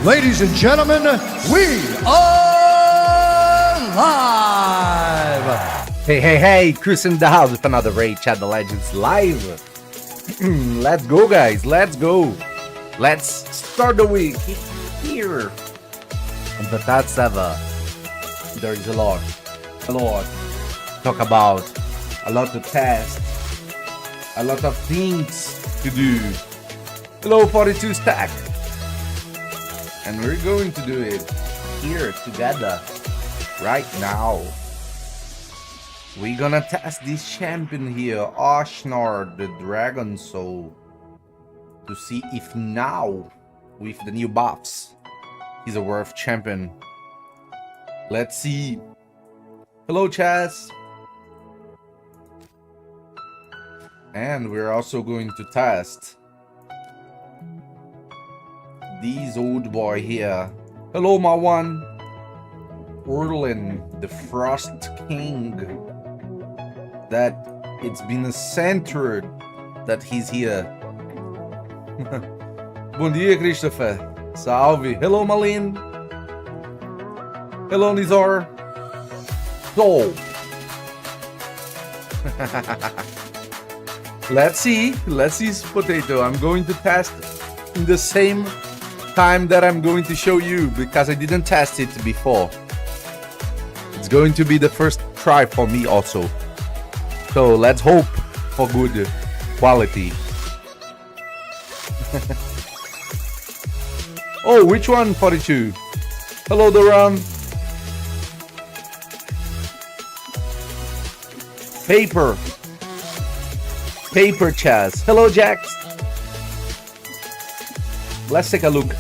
Ladies and gentlemen, we are live! Hey, Chris in the house with another Raid Chat the Legends live. Let's go, guys, let's go. Let's start the week here. And the that's ever. There is a lot talk about, a lot to test, a lot of things to do. Hello, 42 stack. And we're going to do it here together right now. We're gonna test this champion here, Oshnar, the Dragonsoul, to see if now, with the new buffs, he's a worth champion. Let's see. Hello, Chaz. And we're also going to test these old boy here. Hello, my one. Wurlim, the Frostking. That it's been a century that he's here. Bom dia, Christopher. Salve. Hello, Malin. Hello, Nizar. So. Let's see potato. I'm going to test in the same time that I'm going to show you because I didn't test it before. It's going to be the first try for me also. So let's hope for good quality. Oh, which one? 42. Hello, Doran. Paper Chaz. Hello, Jax. Let's take a look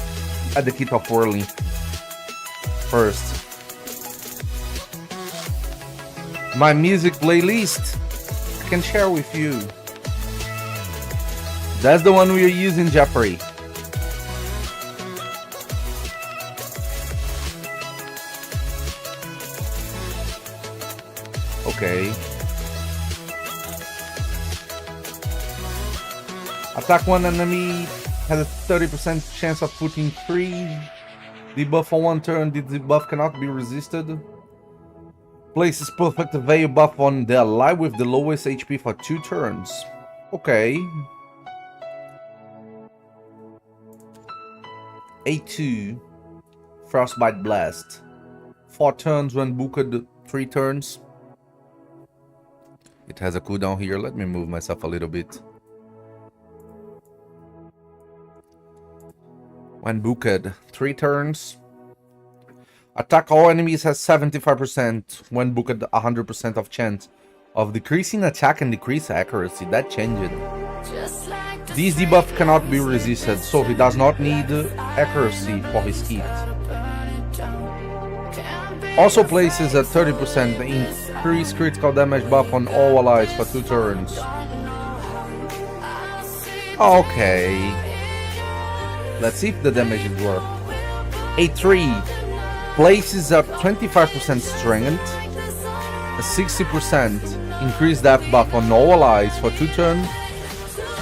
at the kit of Wurlim first. My music playlist I can share with you. That's the one we are using, Jeffrey. Okay. Attack one enemy has a 30% chance of putting 3 debuff for 1 turn. This debuff cannot be resisted. Places perfect veil buff on the ally with the lowest HP for 2 turns. Okay. A2 Frostbite Blast. 4 turns when booked, 3 turns. It has a cooldown here. Let me move myself a little bit. When booked, 3 turns. Attack all enemies has 75%. When booked, 100% of chance of decreasing attack and decrease accuracy. That changed. This debuff cannot be resisted, so he does not need accuracy for his kit. Also places a 30% increased critical damage buff on all allies for 2 turns. Okay. Let's see if the damage is worth. A3 places a 25% strength, a 60% increased death buff on all allies for 2 turns,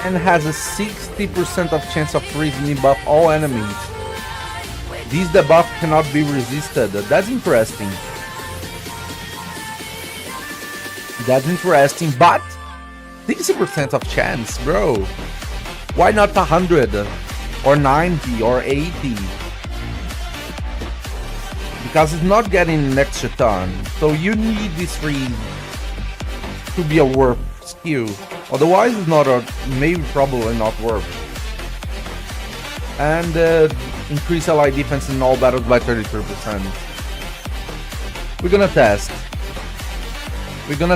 and has a 60% of chance of freezing buff all enemies. This debuff cannot be resisted. That's interesting. That's interesting, but 60% of chance, bro. Why not 100 or 90 or 80? Because it's not getting an extra ton, so you need this freeze to be a worth skill. Otherwise, it's not a, maybe probably not worth. And increase ally defense in all battles by 33%. We're gonna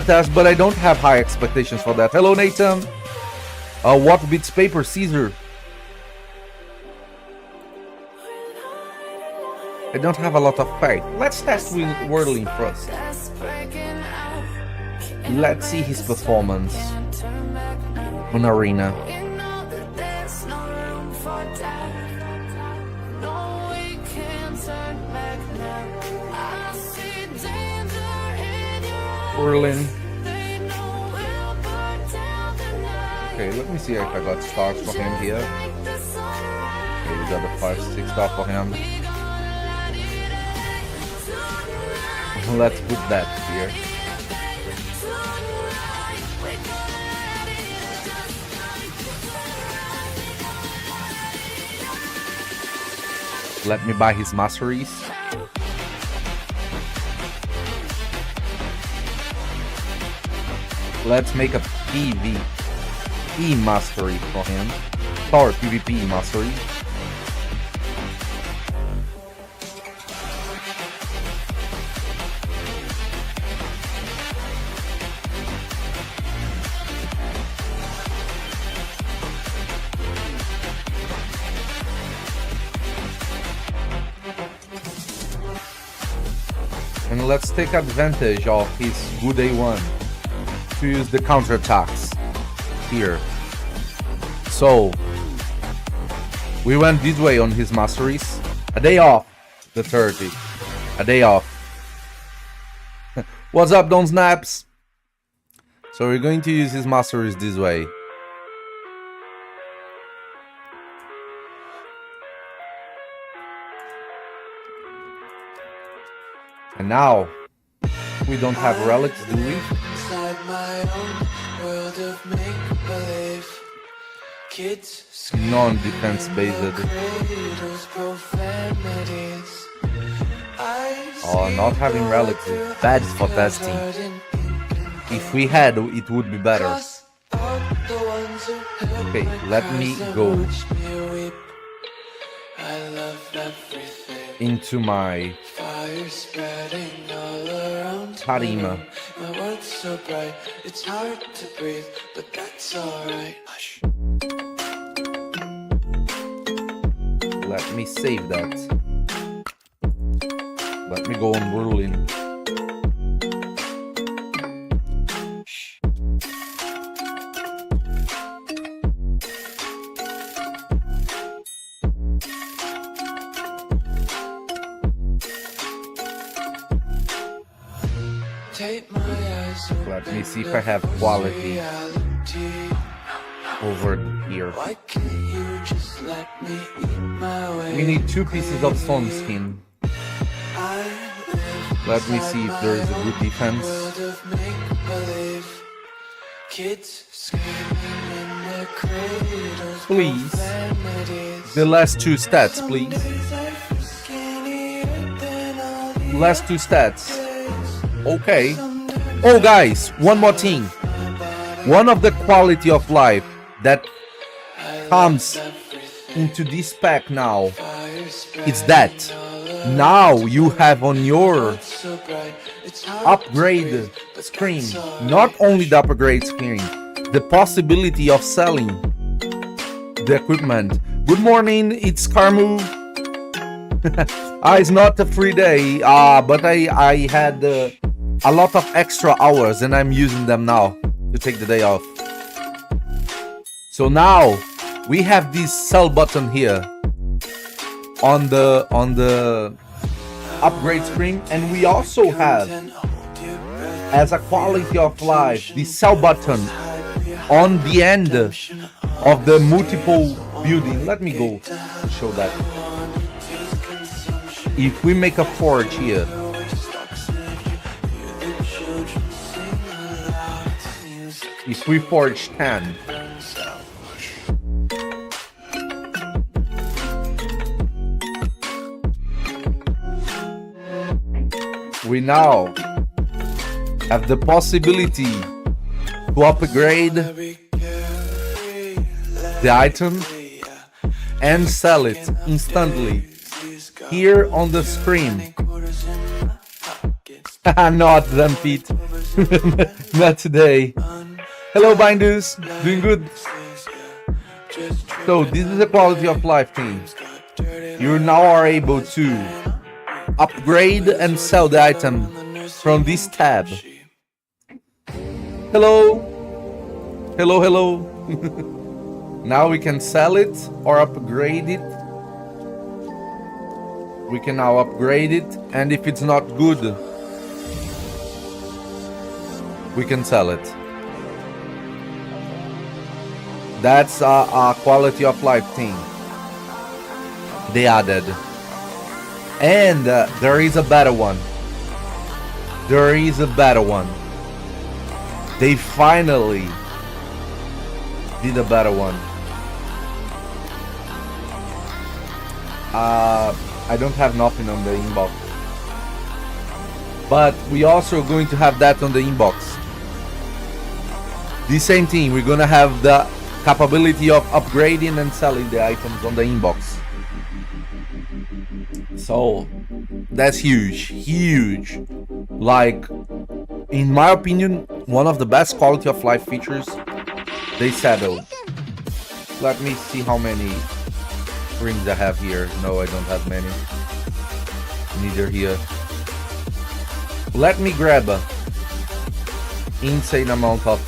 test, but I don't have high expectations for that. Hello, Nathan. What beats paper, Caesar? I don't have a lot of faith. Let's test with Wurlim first. Let's see his performance on Arena. Wurlim. Okay, let me see if I got stars for him here. Okay, the first 6 star for him. Let's put that here. Let me buy his masteries. Let's make a PvE mastery for him. Or PvP mastery. And let's take advantage of his good A1 to use the counterattacks here. So we went this way on his masteries. A day off, the 30. A day off. What's up, Don Snaps? So we're going to use his masteries this way. And now, we don't have relics, do we? Non-defense based. Oh, not having relics is bad for testing. If we had, it would be better. Okay, let me go into my Harima. Let me save that. Let me go on Wurlim. Let me see if I have quality over here. We need 2 pieces of stone skin. Let me see if there is a good defense. Please. The last 2 stats, please. Last 2 stats. Okay. Oh guys, one more thing. One of the quality of life that comes into this pack now is that now you have on your upgrade screen, not only the upgrade screen, the possibility of selling the equipment. Good morning, it's Carmu. It's not a free day, but I had a lot of extra hours and I'm using them now to take the day off. So now we have this sell button here on the upgrade screen, and we also have as a quality of life the sell button on the end of the multiple building. Let me go show that. If we make a forge here, if we forge 10, we now have the possibility to upgrade the item and sell it instantly here on the screen. Not them feet. Not today. Hello binders, doing good. So this is a quality of life thing. You now are able to upgrade and sell the item from this tab. Hello. Hello, hello. Now we can sell it or upgrade it. We can now upgrade it, and if it's not good, we can sell it. That's a quality of life thing. they added. And there is a better one. There is a better one. They finally did a better one. I don't have nothing on the inbox. But we also going to have that on the inbox. The same thing, we're gonna have the capability of upgrading and selling the items on the inbox. So that's huge, huge. Like, in my opinion, one of the best quality of life features they settled. Let me see how many rings I have here. No, I don't have many. Neither here. Let me grab a insane amount of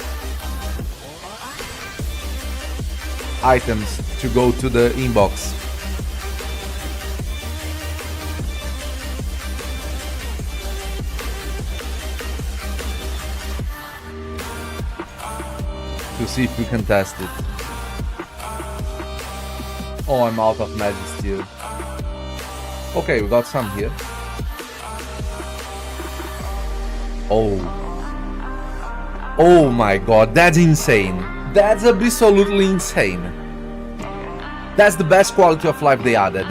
items to go to the inbox. To see if we can test it. Oh, I'm out of magic steel. Okay, we got some here. Oh. Oh my god, that's insane. That's absolutely insane. That's the best quality of life they added.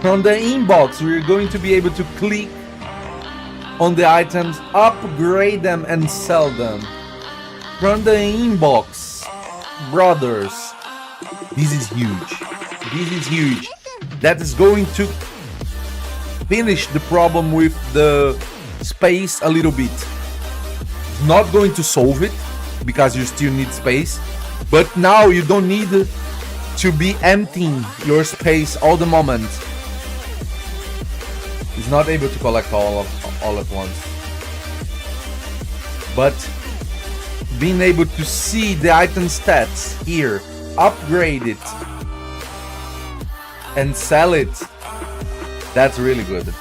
From the inbox, we're going to be able to click on the items, upgrade them and sell them. From the inbox, brothers, this is huge. This is huge. That is going to finish the problem with the space a little bit. It's not going to solve it because you still need space, but now you don't need to be emptying your space all the moment. It's not able to collect all at once, but being able to see the item stats here, upgrade it and sell it, that's really good.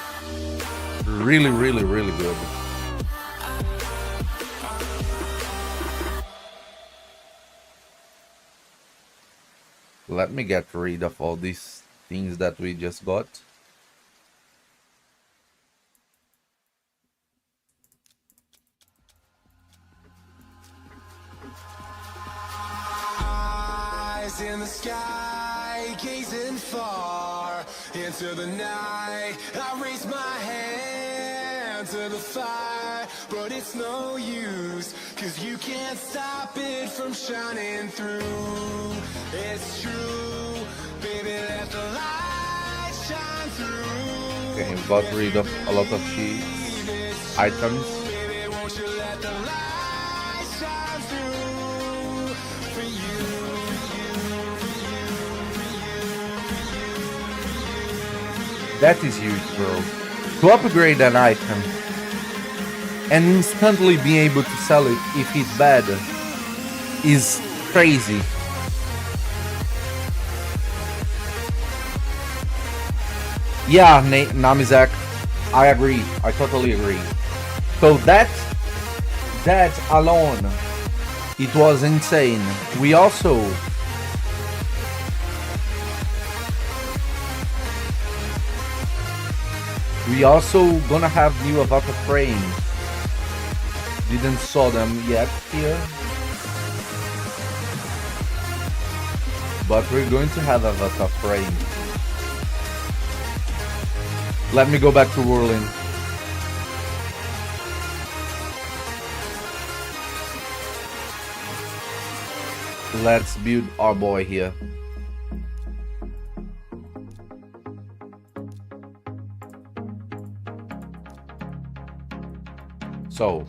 Really, really, really good. Let me get rid of all these things that we just got. Eyes in the sky, gazing far into the night. I raise my hand to the fire, but it's no use, 'cause you can't stop it from shining through. It's true, baby, let the light shine through. Okay, we got rid of a lot of sheets, items. Baby, won't you let the light shine through for you, That is huge, bro. To upgrade an item and instantly be able to sell it if it's bad is crazy. Yeah, Namizak, I agree. I totally agree. So that alone, it was insane. We also gonna have new avatar frames. Didn't saw them yet here, but we're going to have avatar frame. Let me go back to Wurlim. Let's build our boy here. So,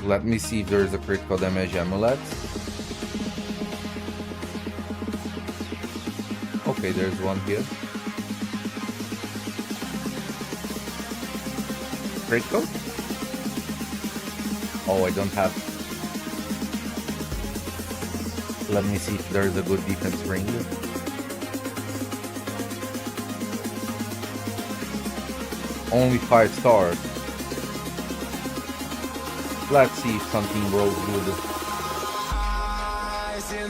let me see if there is a critical damage amulet. Okay, there's one here. Critical? Oh, I don't have. Let me see if there's a good defense ring. Only 5 stars. Let's see if something rolls good.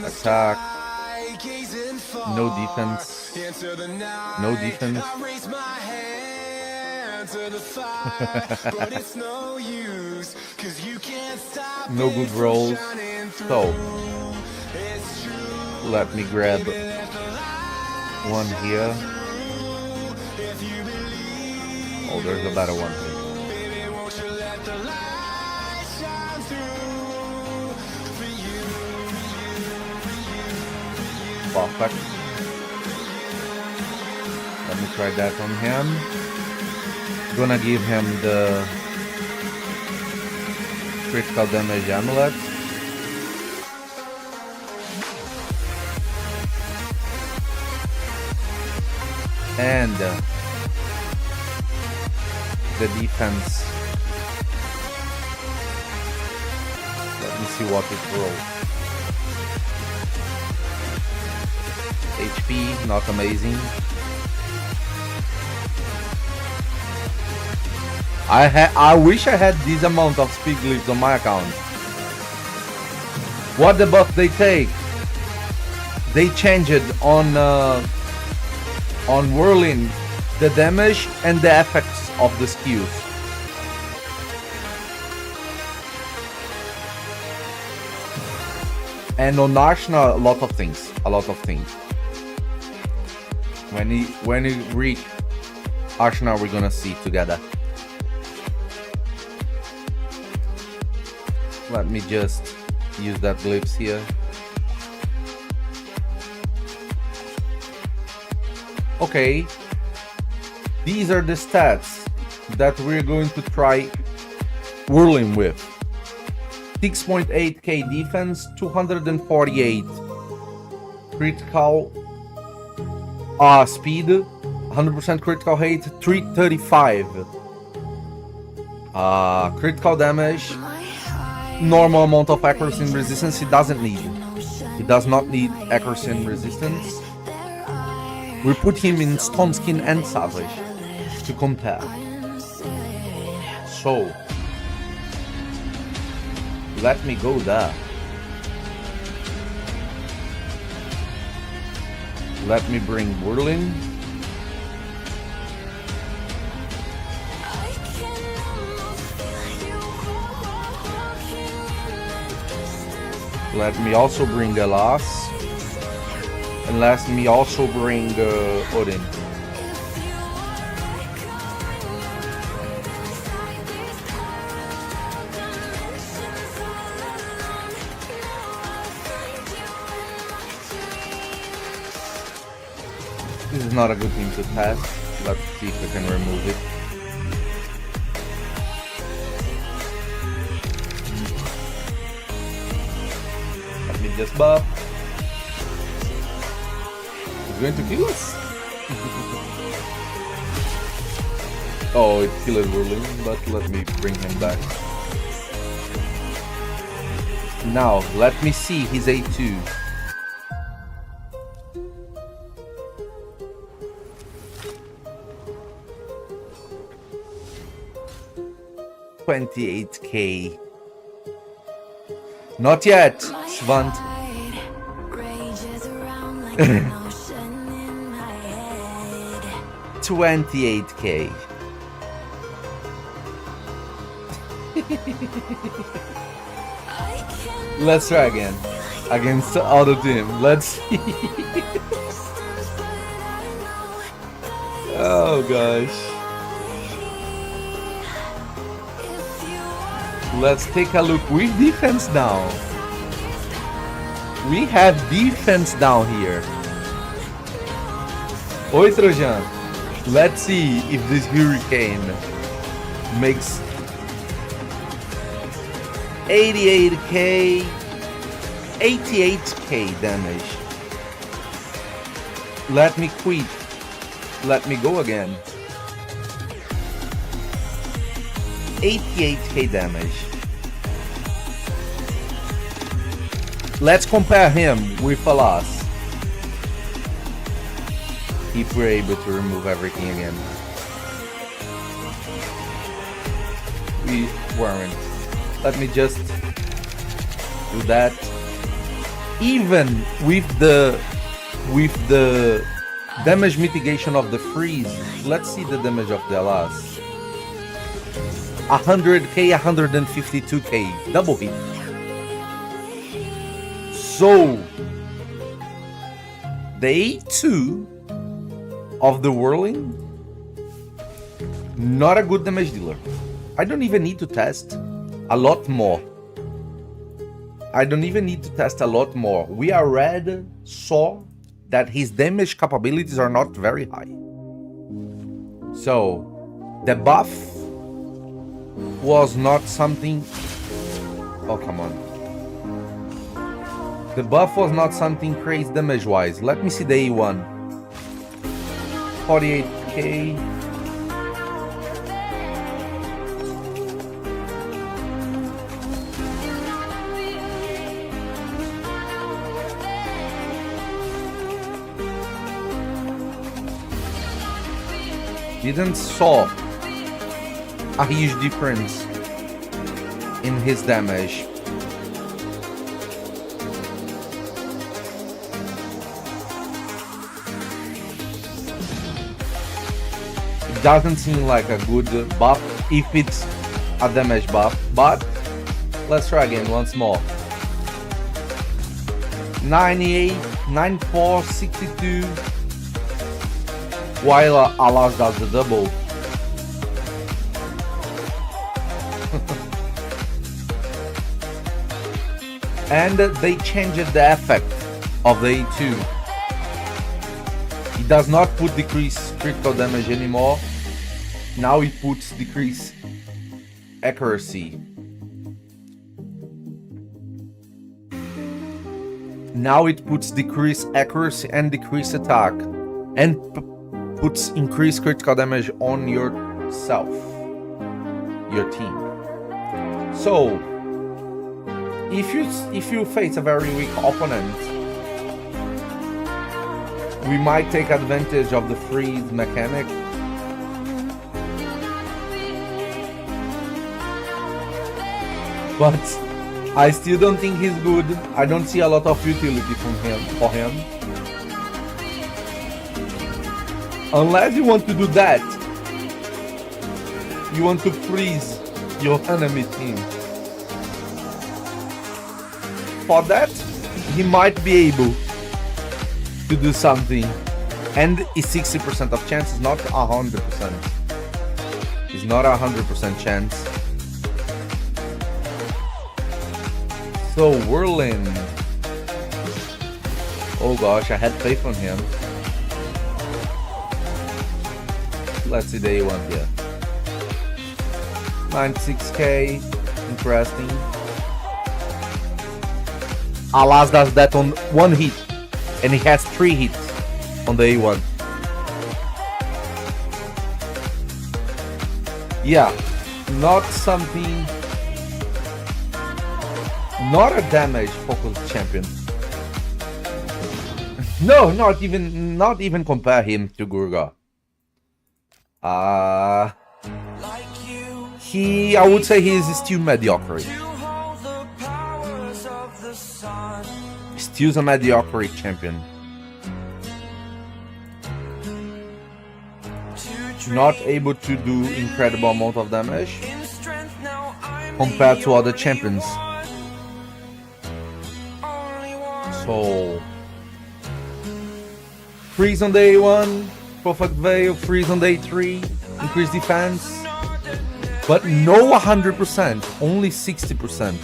Attack. No defense. No defense. I raise my hand to the fire, but it's no use, 'cause you can't stop No good me from rolls. shining through. So It's true. let me grab one here. If you believe, Oh, there's a better one. baby, won't you let the light shine through for you, Perfect. Let me try that on him. Gonna give him the critical damage amulet. And the defense. Let me see what it rolls. HP, not amazing. I wish I had this amount of speed glyphs on my account. What the buff they take? They changed on Wurlim the damage and the effects of the skills. And on Arshna, a lot of things. When he reach Arshna, we're gonna see together. Let me just use that glyphs here. Okay, these are the stats that we're going to try Wurlim with. 6.8k defense, 248 critical speed, 100% critical hit, 335 critical damage, normal amount of accuracy and resistance. He does not need accuracy and resistance. We put him in Stone Skin and Savage to compare. So let me go there. Let me bring Wurlim. Let me also bring Elas. And let me also bring Odin. This is not a good thing to test. Let's see if we can remove it. Let me just buff. It's going to kill us. Oh, it killed Wurlim, but let me bring him back. Now, let me see his A2. $28K. Not yet, Svant. 28K. Let's try again. Against the other team. Let's see. Oh gosh. Let's take a look with defense down. We have defense down here. Oi, Trojan. Let's see if this hurricane makes 88k, 88k damage. Let me quit. Let me go again. 88k damage. Let's compare him with Alas. If we're able to remove everything again. We weren't. Let me just do that. Even with the with the damage mitigation of the freeze. Let's see the damage of the last. 100k, 152k, double hit. So the A2 of the Wurlim, not a good damage dealer. I don't even need to test a lot more. We already saw that his damage capabilities are not very high. So the buff was not something... Oh, come on. The buff was not something crazy damage-wise. Let me see the A1. 48k. Didn't saw a huge difference in his damage. It doesn't seem like a good buff if it's a damage buff, but let's try again once more. 98, 94, 62. While Alas does the double. And they changed the effect of the A2. It does not put decreased critical damage anymore. Now it puts decreased accuracy. Now it puts decreased accuracy and decreased attack. And puts increased critical damage on yourself, your team. So if you face a very weak opponent, we might take advantage of the freeze mechanic. But I still don't think he's good. I don't see a lot of utility for him. Unless you want to do that, you want to freeze your enemy team. For that, he might be able to do something. And it's 60% of chance, is not 100%. It's not 100% chance. So Wurlim. Oh gosh, I had faith on him. Let's see the A1 here. 96k, interesting. Alas does that on one hit, and he has 3 hits on the A1. Yeah, not something, not a damage focused champion. No, not even compare him to Gurga. I would say he is still mediocre. Still a mediocre champion. Not able to do incredible amount of damage compared to other champions. So freeze on the A1, perfect veil, freeze on the A3, increase defense, but no 100%, only 60%.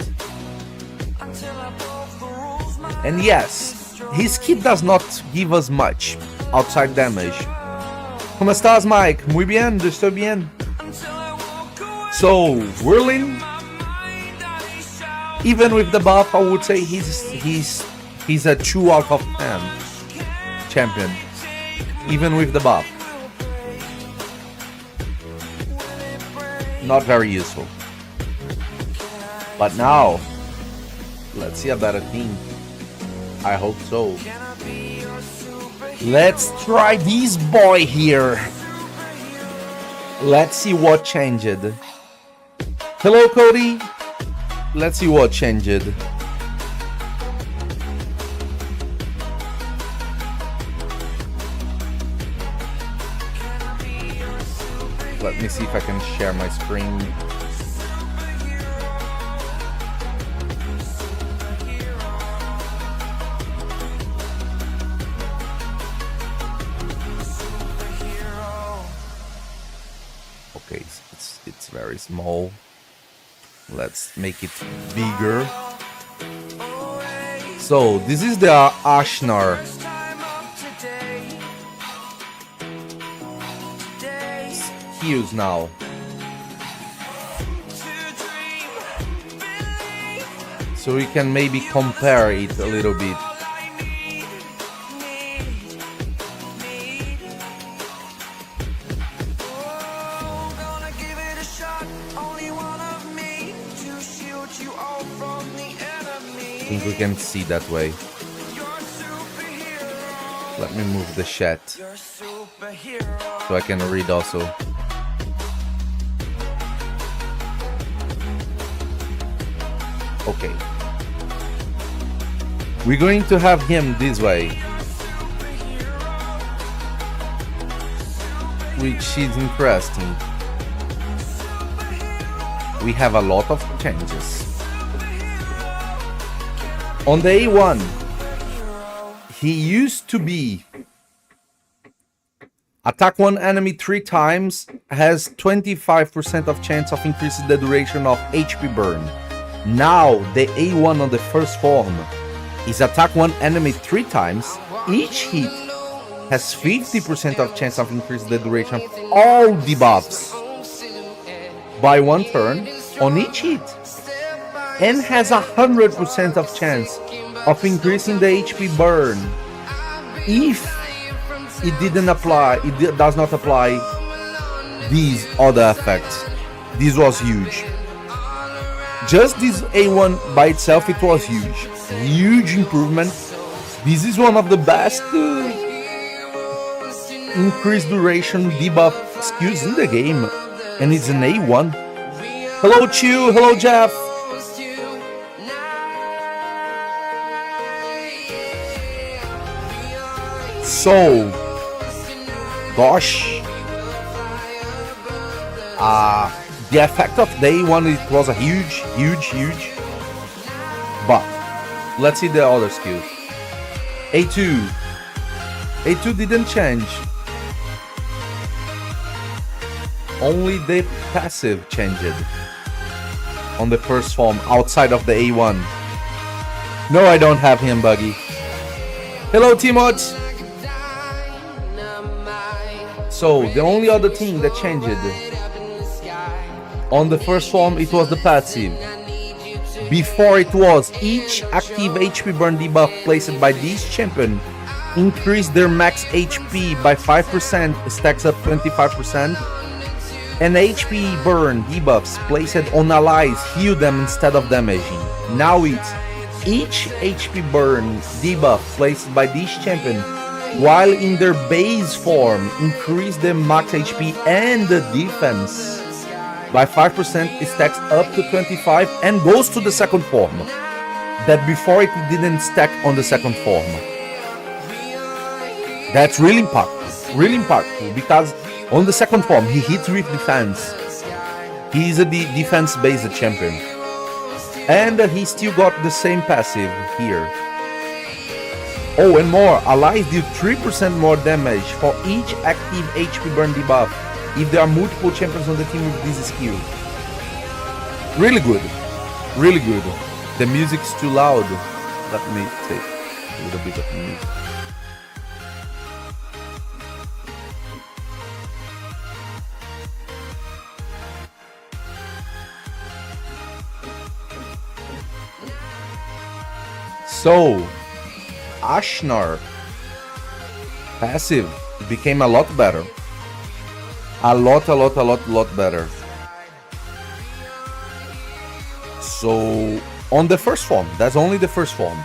And yes, his kit does not give us much outside damage. ¿Cómo estás, Mike? Muy bien, estoy bien. So, Wurlim, even with the buff, I would say he's a 2 out of 10 champion. Even with the buff. Not very useful. But now, let's see a better team. I hope so. Let's try this boy here. Let's see what changed. Hello, Cody. Let's see what changed. Let me see if I can share my screen. Okay, it's very small. Let's make it bigger. So this is the Ashnar. Skills now. So we can maybe compare it a little bit. I think we can see that way. Let me move the chat so I can read also. Okay. We're going to have him this way, which is interesting. We have a lot of changes. On the A1, he used to be attack one enemy 3 times, has 25% of chance of increasing the duration of HP burn. Now the A1 on the first form is attack one enemy 3 times, each hit has 50% of chance of increasing the duration of all debuffs by 1 turn on each hit, and has 100% of chance of increasing the HP burn if it didn't apply, it does not apply these other effects. This was huge. Just this A1 by itself, it was huge. Huge improvement. This is one of the best increased duration debuff skills in the game, and it's an A1. Hello Chew, hello Jeff. So, gosh, the effect of day one, it was a huge. But let's see the other skills. A2 didn't change. Only the passive changed on the first form outside of the A1. No, I don't have him, Buggy. Hello, Timot. So the only other thing that changed on the first form, it was the passive. Before it was each active HP burn debuff placed by this champion increased their max HP by 5%, stacks up 25%, and HP burn debuffs placed on allies heal them instead of damaging. Now it's each HP burn debuff placed by this champion while in their base form increase the max HP and the defense by 5%, it stacks up to 25 and goes to the second form. That before it didn't stack on the second form. That's really impactful because on the second form he hits with defense. He's a defense based champion. And he still got the same passive here. Oh, and more, allies deal 3% more damage for each active HP burn debuff if there are multiple champions on the team with this skill. Really good. The music's too loud. Let me take a little bit of music. So, Ashnar passive became a lot better. A lot better. So, on the first form, that's only the first form.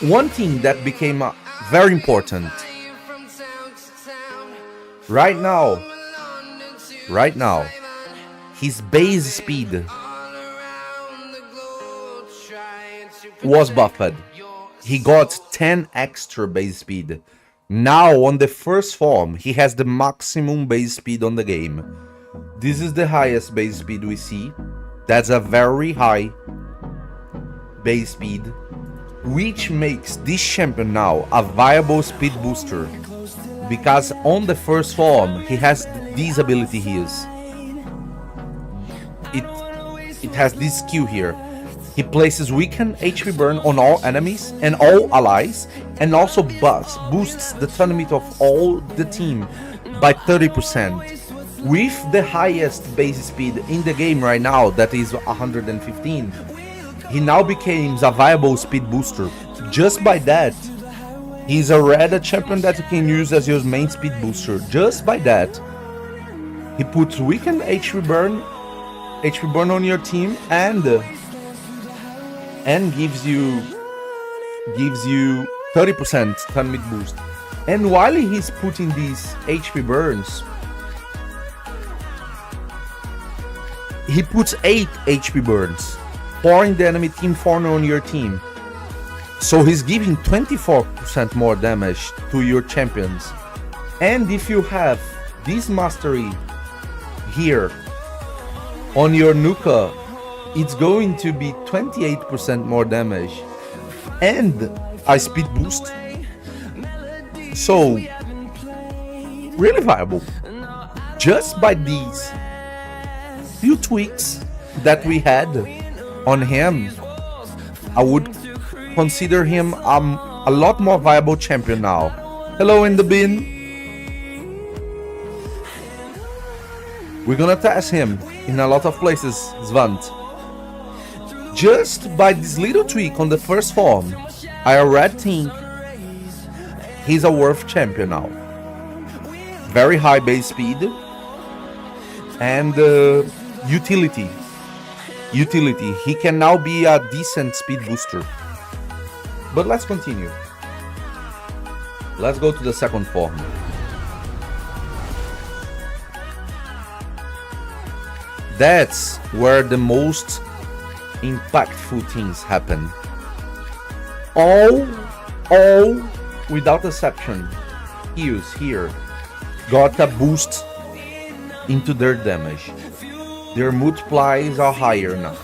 One thing that became very important. Right now, his base speed was buffed. He got 10 extra base speed Now, on the first form, he has the maximum base speed on the game. This is the highest base speed we see. That's a very high base speed, which makes this champion now a viable speed booster. Because on the first form, he has this ability here. It has this skill here. He places weakened HP burn on all enemies and all allies, and also boosts the tournament of all the team by 30%. With the highest base speed in the game right now, that is 115, he now becomes a viable speed booster. Just by that, he's already a champion that you can use as your main speed booster. Just by that, he puts weakened HP burn on your team and gives you 30% tournament boost. And while he's putting these HP burns, he puts 8 HP burns, 4 in the enemy team, 4 on your team. So he's giving 24% more damage to your champions. And if you have this mastery here on your Nuka, it's going to be 28% more damage and a speed boost. So, really viable. Just by these few tweaks that we had on him, I would consider him a lot more viable champion now. Hello in the bin. We're gonna test him in a lot of places, Svant. Just by this little tweak on the first form, I already think he's a worth champion now. Very high base speed and utility. He can now be a decent speed booster. But let's continue. Let's go to the second form. That's where the most impactful things happen. All without exception, heals here got a boost into their damage. Their multipliers are higher now.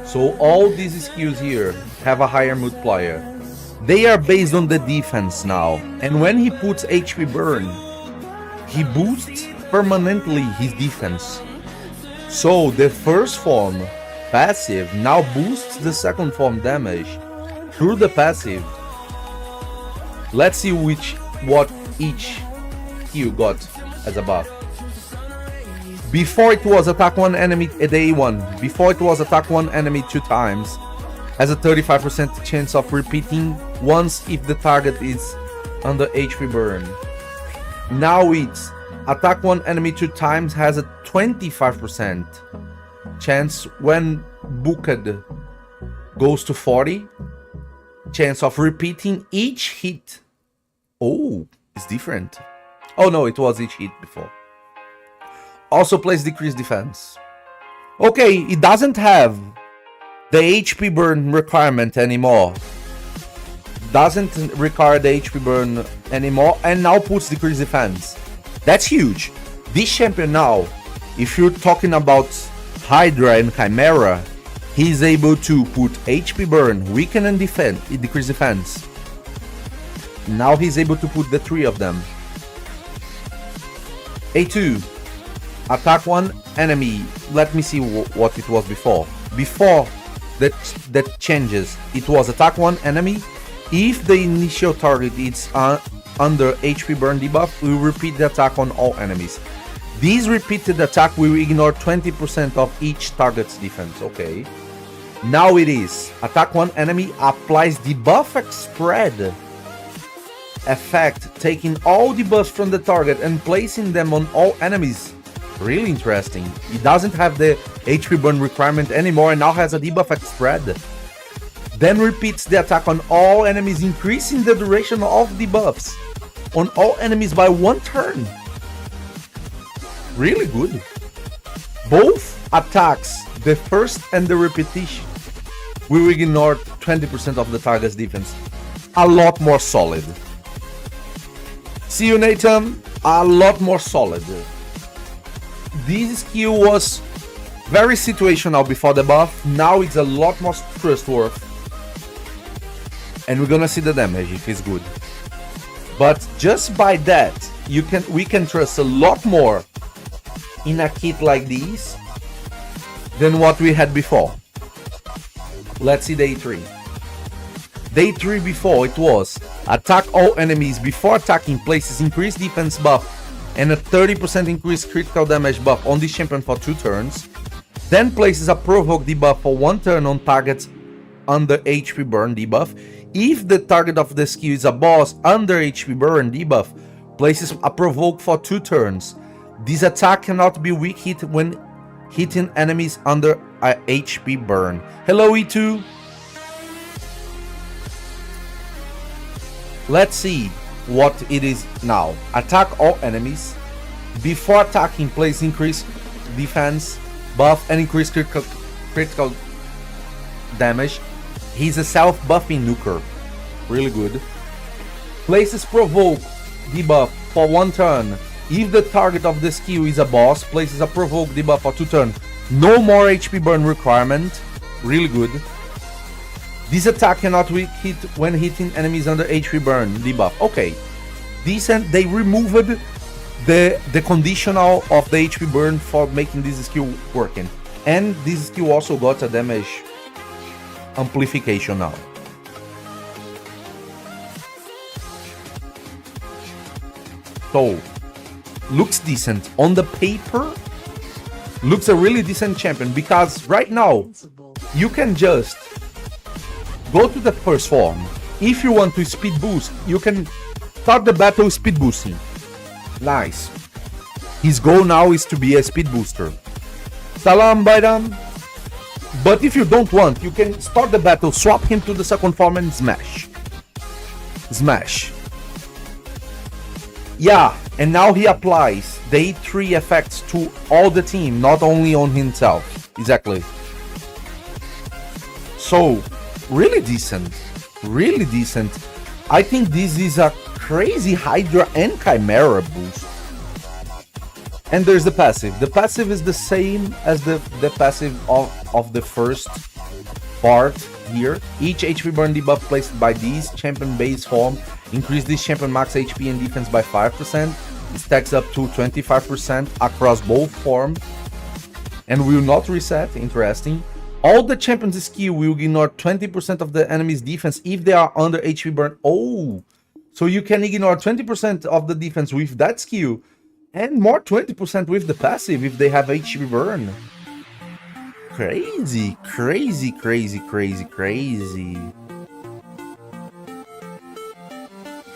So all these skills here have a higher multiplier. They are based on the defense now. And when he puts HP burn, he boosts permanently his defense. So the first form passive now boosts the second form damage through the passive. Let's see what each skill got as a buff. Before it was attack one enemy at day 1. Before it was attack one enemy 2 times. Has a 35% chance of repeating once if the target is under HP burn. Now it's attack one enemy 2 times, has a 25% chance when booked goes to 40. Chance of repeating each hit. Oh, it's different. Oh no, it was each hit before. Also plays decreased defense. Okay, it doesn't have the HP burn requirement anymore. Doesn't require the HP burn anymore and now puts decreased defense. That's huge. This champion now, if you're talking about Hydra and Chimera, he's able to put HP burn, weaken and defend, decrease defense. Now he's able to put the 3 of them. A2, attack one enemy. Let me see what it was before. Before that changes, it was attack one enemy. If the initial target is under HP burn debuff, we will repeat the attack on all enemies. This repeated attack will ignore 20% of each target's defense. Okay. Now it is attack one enemy, applies debuff spread effect, taking all debuffs from the target and placing them on all enemies. Really interesting. It doesn't have the HP burn requirement anymore and now has a debuff spread. Then repeats the attack on all enemies, increasing the duration of debuffs on all enemies by 1 turn. Really good. Both attacks, the first and the repetition, will ignore 20% of the target's defense. A lot more solid. See you, Nathan. A lot more solid. This skill was very situational before the buff. Now it's a lot more trustworthy. And we're gonna see the damage if it's good. But just by that, we can trust a lot more in a kit like this than what we had before. Let's see day 3. Day 3 before it was attack all enemies before attacking, places increased defense buff and a 30% increased critical damage buff on this champion for 2 turns. Then places a provoke debuff for 1 turn on targets under HP burn debuff. If the target of the skill is a boss under HP burn debuff, places a provoke for 2 turns. This attack cannot be weak hit when hitting enemies under a HP burn. Hello E2. Let's see what it is now. Attack all enemies. Before attacking, place increase defense buff and increase critical damage. He's a self-buffing nuker. Really good. Places provoke debuff for 1 turn. If the target of the skill is a boss, places a provoke debuff for 2 turns. No more HP burn requirement. Really good. This attack cannot weak hit when hitting enemies under HP burn debuff. Okay. Decent. They removed the conditional of the HP burn for making this skill working. And this skill also got a damage amplification now. So, looks decent. On the paper, looks a really decent champion, because right now, you can just go to the first form. If you want to speed boost, you can start the battle speed boosting. Nice. His goal now is to be a speed booster. Salam Baidam. But if you don't want, you can start the battle, swap him to the second form and smash. Smash. Yeah, and now he applies day 3 effects to all the team, not only on himself. Exactly. So, really decent. Really decent. I think this is a crazy Hydra and Chimera boost. And there's the passive. The passive is the same as the passive of the first part here. Each HP burn debuff placed by this champion base form increase this champion max HP and defense by 5%. It stacks up to 25% across both forms and will not reset. Interesting. All the champions' skill will ignore 20% of the enemy's defense if they are under HP burn. Oh, so you can ignore 20% of the defense with that skill and more 20% with the passive if they have HP burn. Crazy, crazy, crazy, crazy, crazy.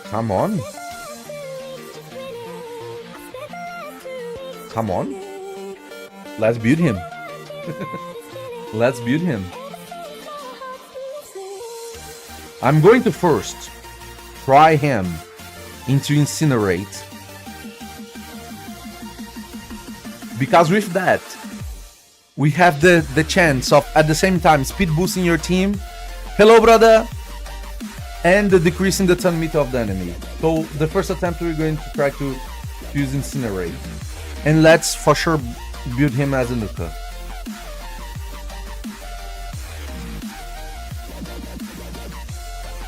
Come on. Come on. Let's build him. Let's build him. I'm going to first try him into Incinerate. Because with that, we have the chance of at the same time speed boosting your team. Hello, brother. And the decrease in the turn meter of the enemy. So the first attempt we're going to try to use Incinerate. And let's for sure build him as a nuker.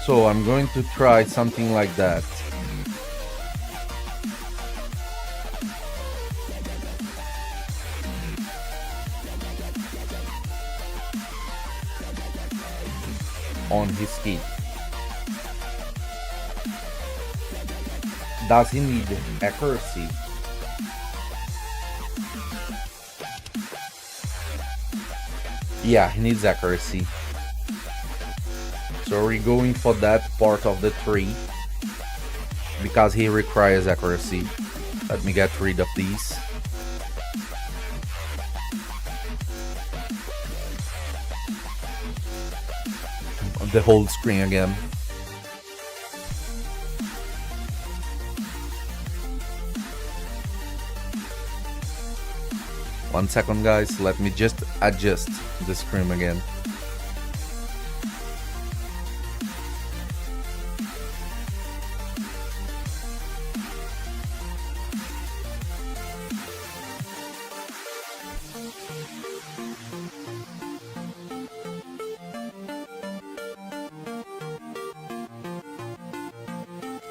So I'm going to try something like that. On his key. Does he need accuracy? Yeah, he needs accuracy. So we're going for that part of the tree because he requires accuracy. Let me get rid of these. The whole screen again. One second, guys. Let me just adjust the screen again.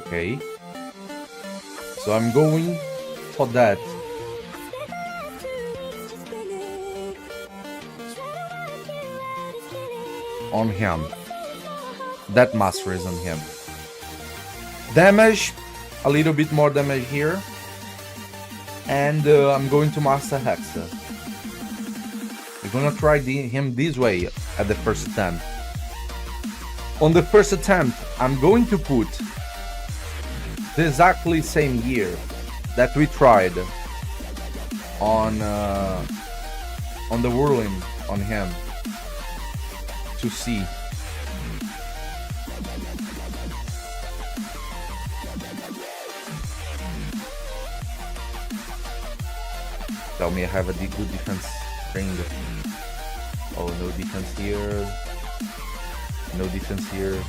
Okay. So I'm going for that. On him. That master is on him. Damage, a little bit more damage here. And I'm going to master Hexa. We're gonna try him this way at the first attempt. On the first attempt, I'm going to put the exactly same gear that we tried on the Wurlim on him to see. Tell me I have a good defense ring. Oh, no defense here. No defense here.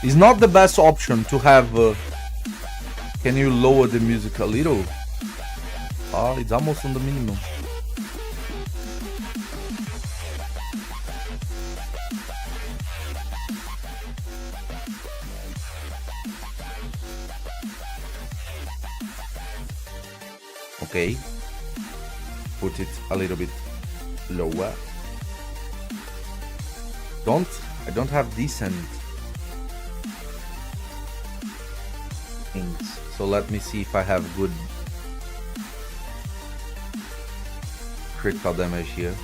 It's not the best option to have. Can you lower the music a little? Oh, it's almost on the minimum. Okay, put it a little bit lower. I don't have decent things, so let me see if I have good critical damage here.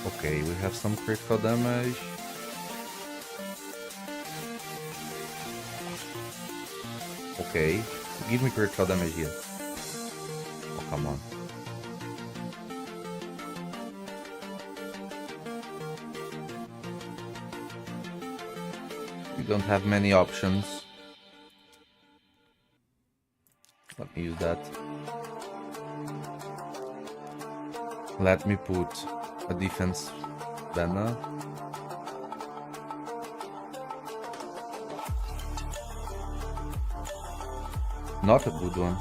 Okay, we have some critical damage. Okay, give me critical damage here. Oh, come on. We don't have many options. Let me use that. Let me put a defense banner. Not a good one.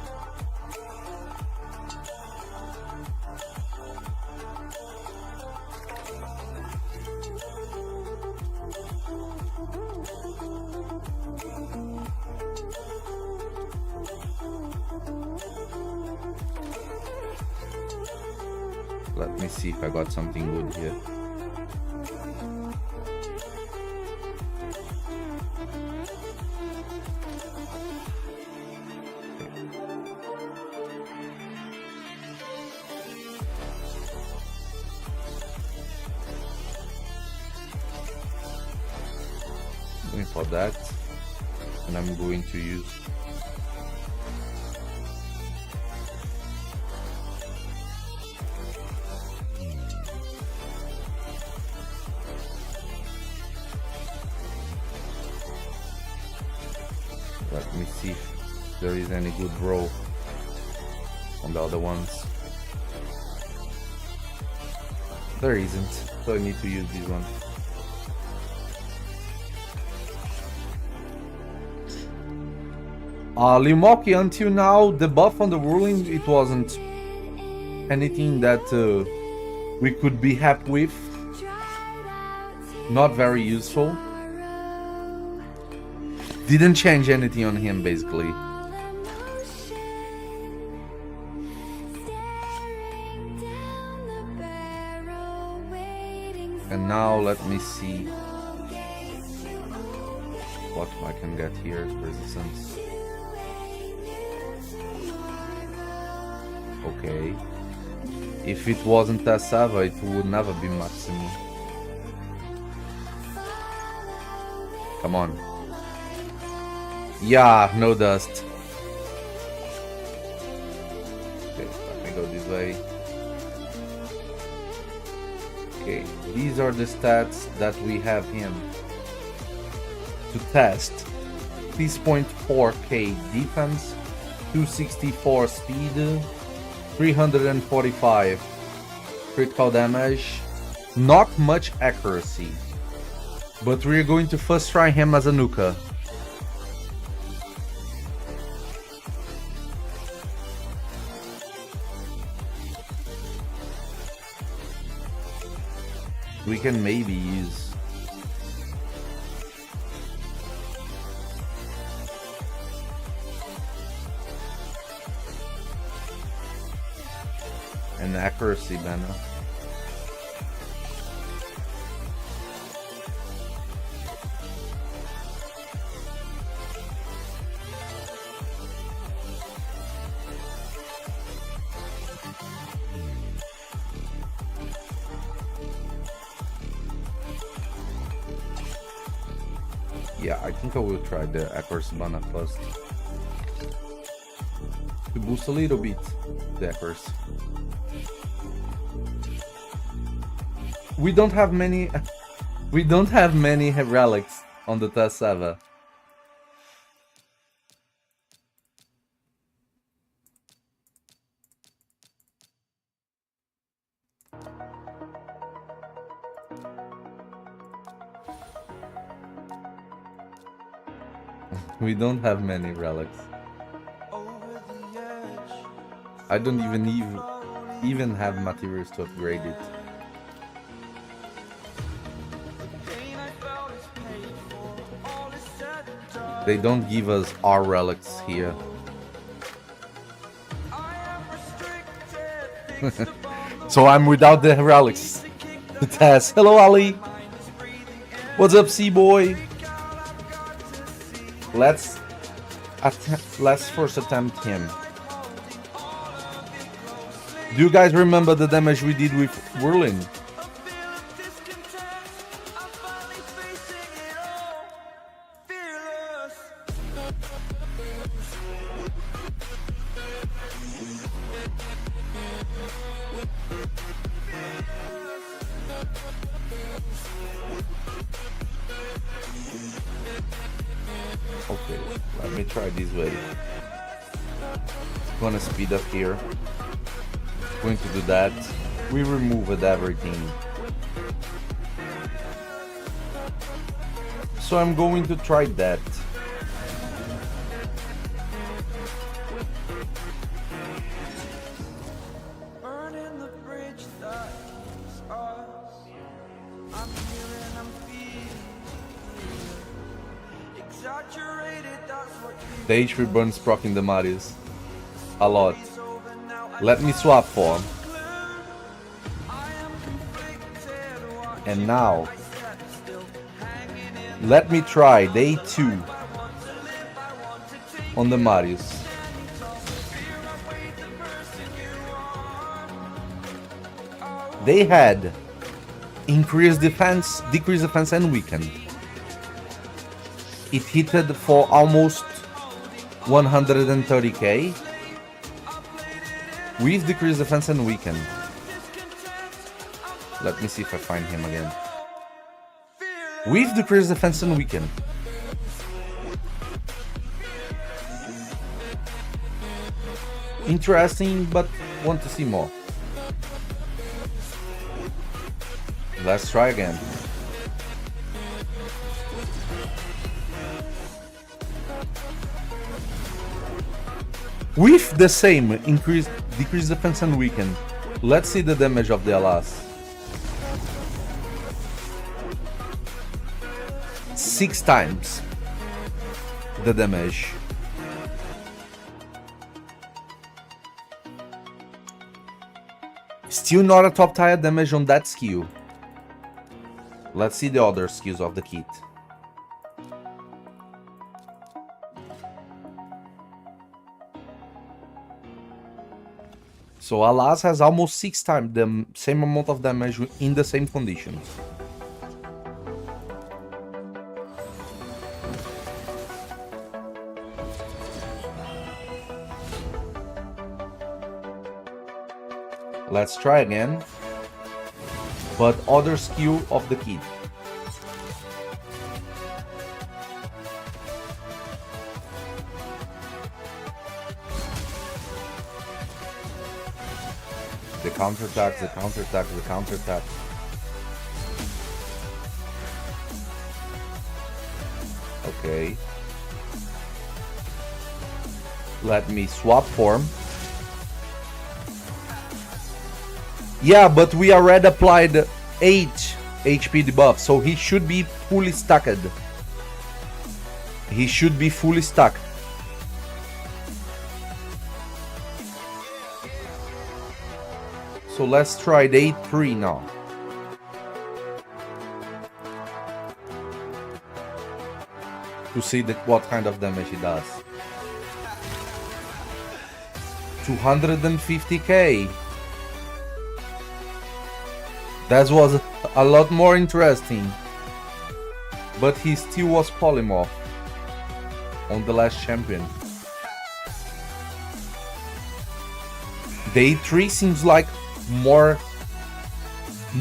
Let me see if I got something good here. For that, and I'm going to use let me see if there is any good roll on the other ones. There isn't, so I need to use this one. Limoki, until now, the buff on the Wurlim, it wasn't anything that we could be happy with. Not very useful. Didn't change anything on him, basically. And now let me see what I can get here. Resistance. Okay. If it wasn't Tassava, it would never be maximum. Come on. Yeah, no dust. Okay, let me go this way. Okay, these are the stats that we have him to test. 6.4k defense, 264 speed, 345 critical damage, not much accuracy. But we're going to first try him as a Nuka. We can maybe use an accuracy banner. Yeah, I think I will try the accuracy banner first. To boost a little bit the accuracy. We don't have many relics on the test server. We don't have many relics. I don't even have materials to upgrade it. They don't give us our relics here. So I'm without the relics to test. Hello, Ali. What's up, C-boy? Let's first attempt him. Do you guys remember the damage we did with Wurlim? Okay, let me try this way. Gonna speed up here. Going to do that. We removed everything. So I'm going to try that. The HP burns proc in the Marius. A lot. Let me swap form. And now, let me try day 2 on the Marius. They had increased defense, decreased defense, and weakened. It hit for almost 130k with decreased defense and weakened. Let me see if I find him again. With decreased defense and weakened. Interesting, but want to see more. Let's try again. With the same decreased defense and weaken, let's see the damage of the Alas. 6 times the damage. Still not a top tier damage on that skill. Let's see the other skills of the kit. So Alas has almost 6 times the same amount of damage in the same conditions. Let's try again, but other skill of the kit. The counterattacks, the counterattacks, the counterattack. Okay. Let me swap form. Yeah, but we already applied 8 HP debuff, so he should be fully stacked. He should be fully stacked. So let's try day 3 now. To see what kind of damage he does. 250k. That was a lot more interesting. But he still was polymorph on the last champion. Day 3 seems like more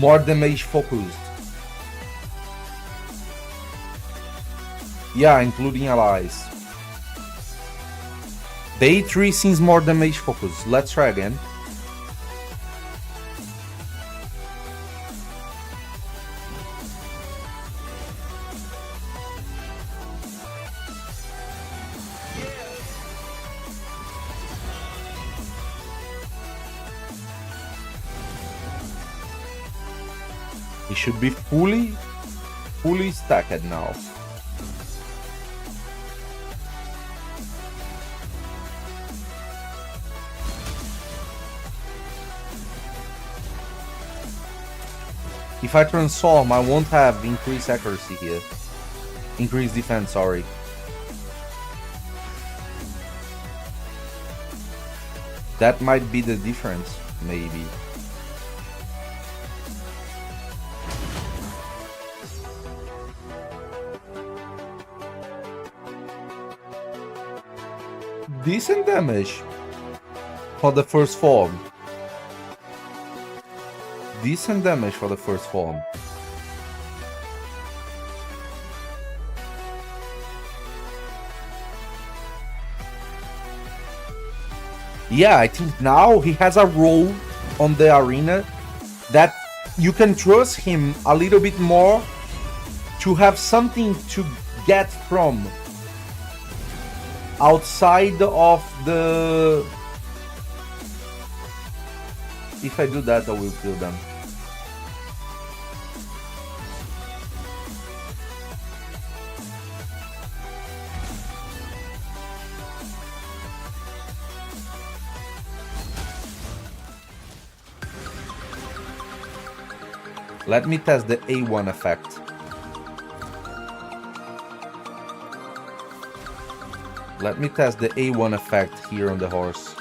damage focused. Yeah, including allies. Day 3 seems more damage focused. Let's try again. He should be fully stacked now. If I transform, I won't have increased accuracy here. Increased defense, sorry. That might be the difference, maybe. Decent damage for the first form. Decent damage for the first form. Yeah, I think now he has a role on the arena that you can trust him a little bit more to have something to get from outside of the... If I do that, I will kill them. Let me test the A1 effect. Let me test the A1 effect here on the horse.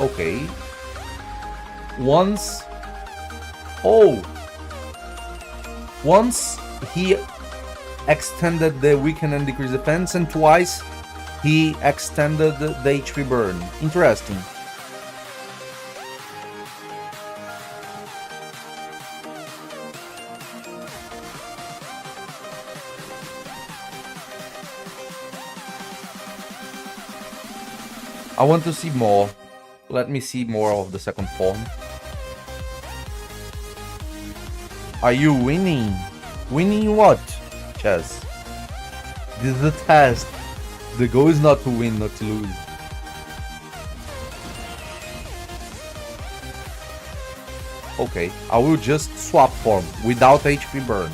Okay. Once he extended the weaken and decrease defense, and twice he extended the HP burn. Interesting. I want to see more. Let me see more of the second form. Are you winning? Winning what? Chess. This is the test. The goal is not to win, not to lose. Okay, I will just swap form without HP burn.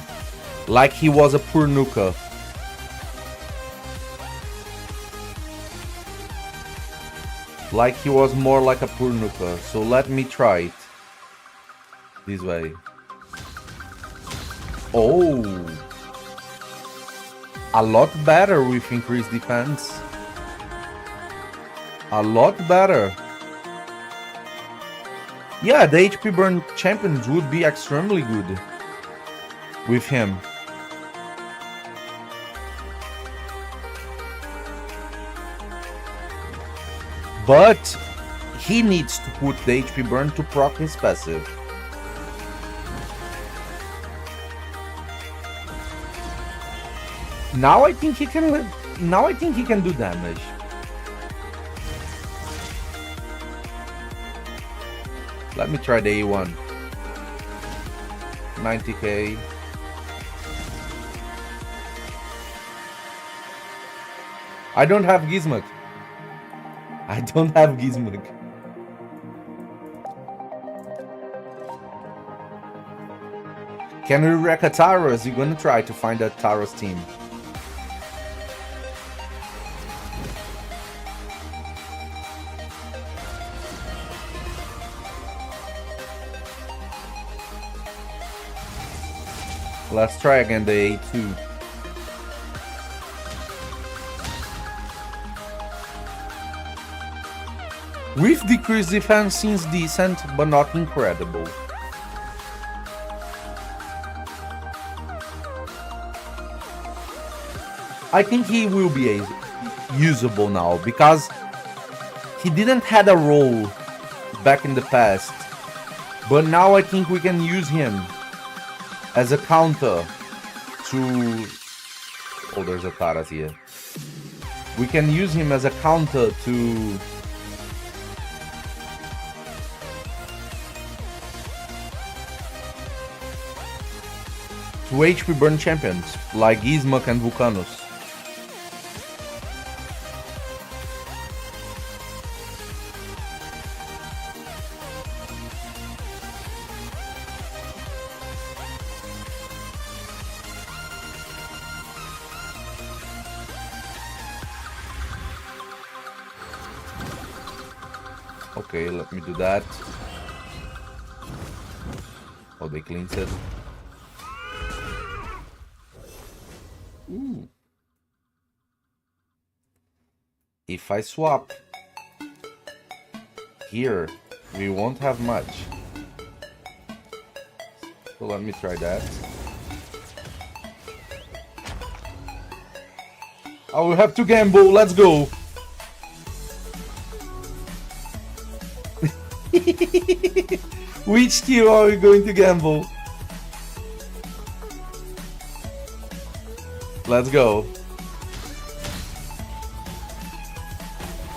Like he was a poor nuka. Like he was more like a poor nuka. So let me try it. This way. Oh! A lot better with increased defense. A lot better. Yeah, the HP burn champions would be extremely good with him. But he needs to put the HP burn to proc his passive. Now I think he can. Now I think he can do damage. Let me try the A1. 90k. I don't have Gizmok. I don't have Gizmok. Can we wreck a Taros? You're gonna try to find a Taros team. Let's try again the A2. With decreased defense seems decent, but not incredible. I think he will be usable now, because he didn't had a role back in the past. But now I think we can use him as a counter to... Oh, there's a Taras here. We can use him as a counter to... HP burn champions, like Gizmok and Vulcanus. Okay, let me do that. Oh, they cleansed it. Ooh. If I swap here, we won't have much. So let me try that. I will have to gamble. Let's go. Which skill are we going to gamble? Let's go.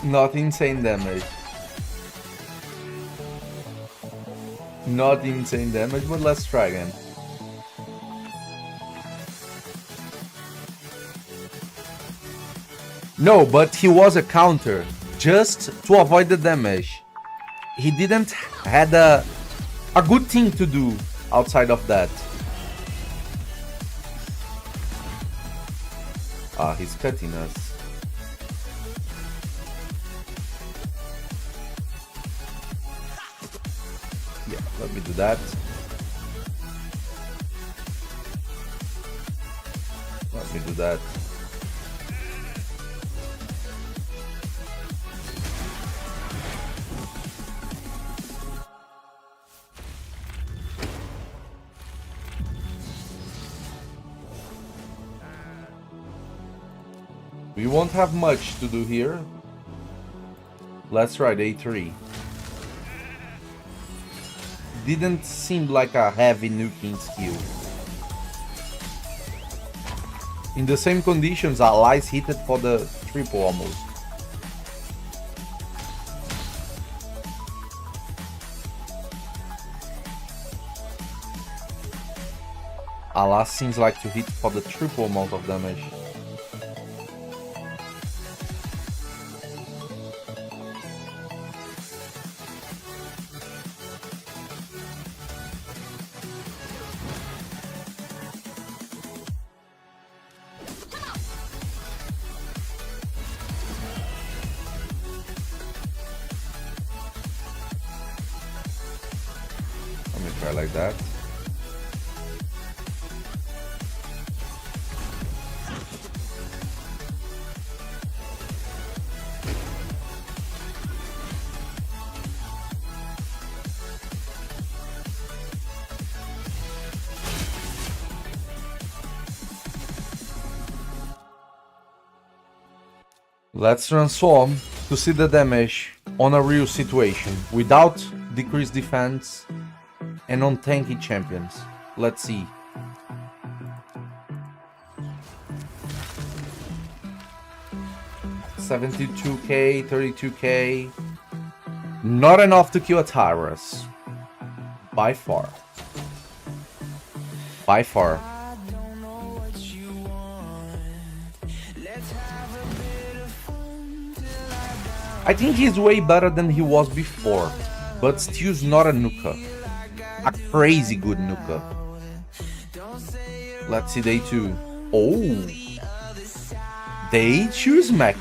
Not insane damage. Not insane damage, but let's try again. No, but he was a counter, just to avoid the damage. He didn't had a good thing to do outside of that. Ah, he's cutting us. Yeah, let me do that. Let me do that. We won't have much to do here. Let's try A3. Didn't seem like a heavy nuking skill. In the same conditions, allies hit it for the triple almost. Alas seems like to hit for the triple amount of damage. Let me try like that. Let's transform to see the damage on a real situation without decreased defense and on tanky champions. Let's see. $72k, $32k. Not enough to kill a Tyrus. By far. By far. I think he's way better than he was before, but still's not a nuka. A crazy good nuka. Let's see day 2. Oh! They choose Max.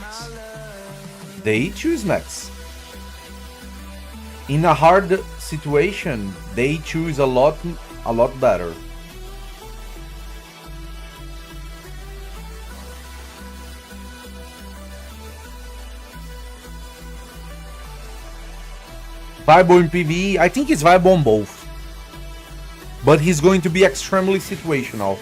They choose Max. In a hard situation, they choose a lot better. Viable in PvE, I think it's viable on both. But he's going to be extremely situational.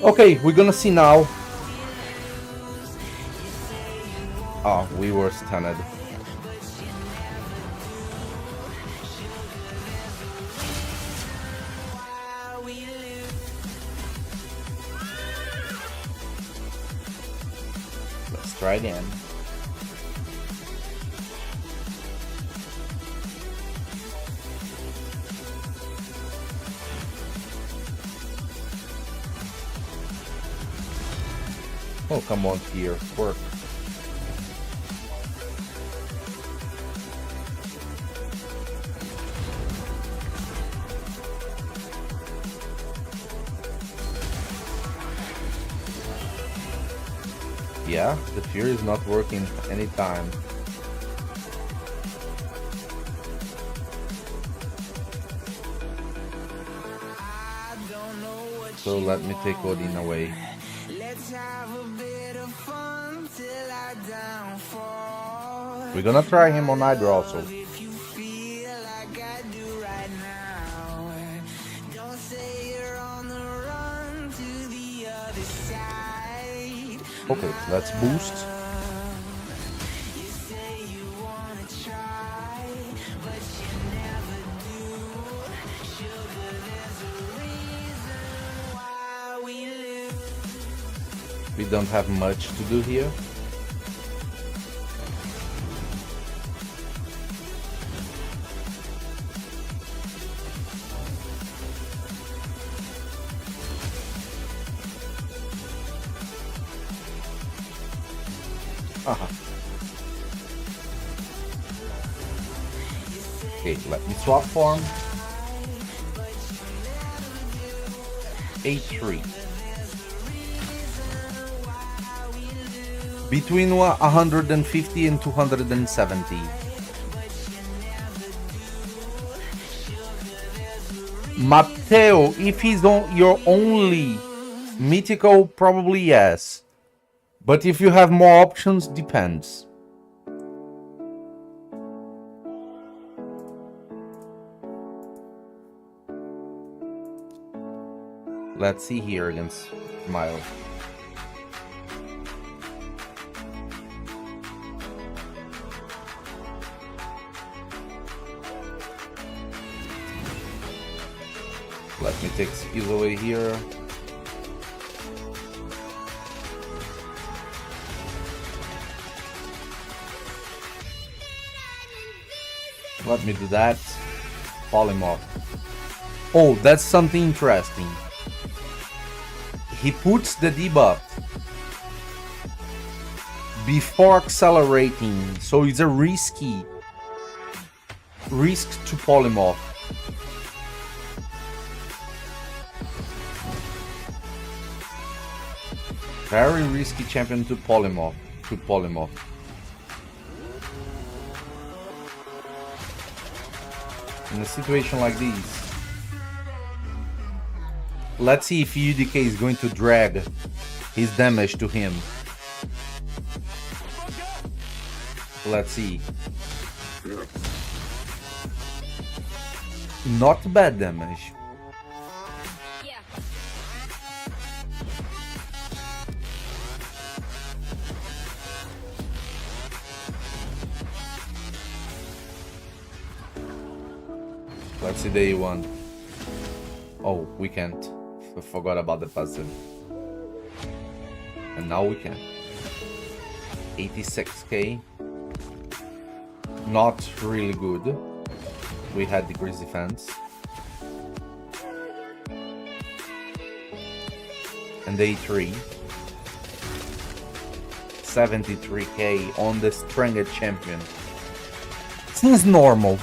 Okay, we're gonna see now. Oh, we were stunned. Let's try again. Oh, come on here, work. Yeah, the fear is not working anytime. So let me take Odin away. We're gonna try him on Hydra also. Okay, let's boost. We don't have much to do here. Okay, let me swap form. 8-3. Between 150 and 270. Matteo, if he's on your only mythical, probably yes. But if you have more options, depends. Let's see here against Miles. Let me take skills away here. Let me do that. Polymorph. Oh, that's something interesting. He puts the debuff before accelerating, so it's a risk to polymorph. Very risky champion to polymorph. In a situation like this. Let's see if UDK is going to drag his damage to him. Let's see. Not bad damage. Let's see day 1. Oh, we can't. I forgot about the puzzle. And now we can. 86k. Not really good. We had decreased defense. And A3. 73k on the strength champion. Seems normal.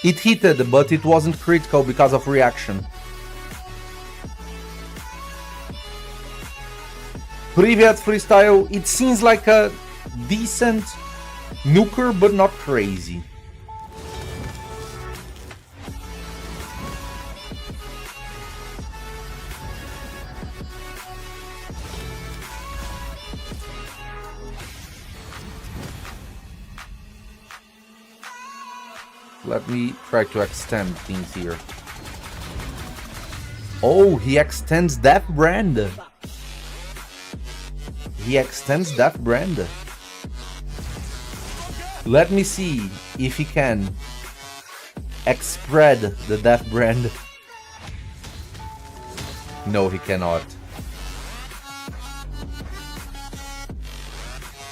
It hit, but it wasn't critical because of reaction. Privet freestyle, it seems like a decent nuker, but not crazy. Let me try to extend things here. Oh, he extends that brand. He extends that brand. Let me see if he can spread the death brand. No, he cannot.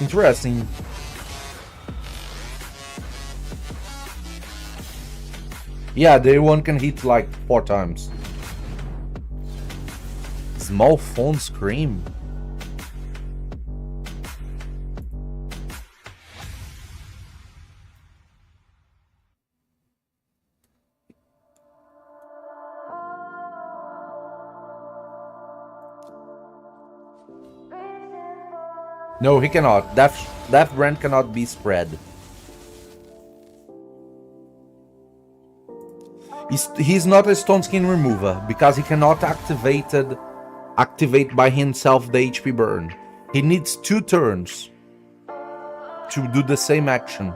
Interesting. Yeah, day one can hit like 4 times. Small phone scream. No, he cannot. That brand cannot be spread. He's not a stone skin remover because he cannot activate by himself the HP burn. He needs 2 turns to do the same action.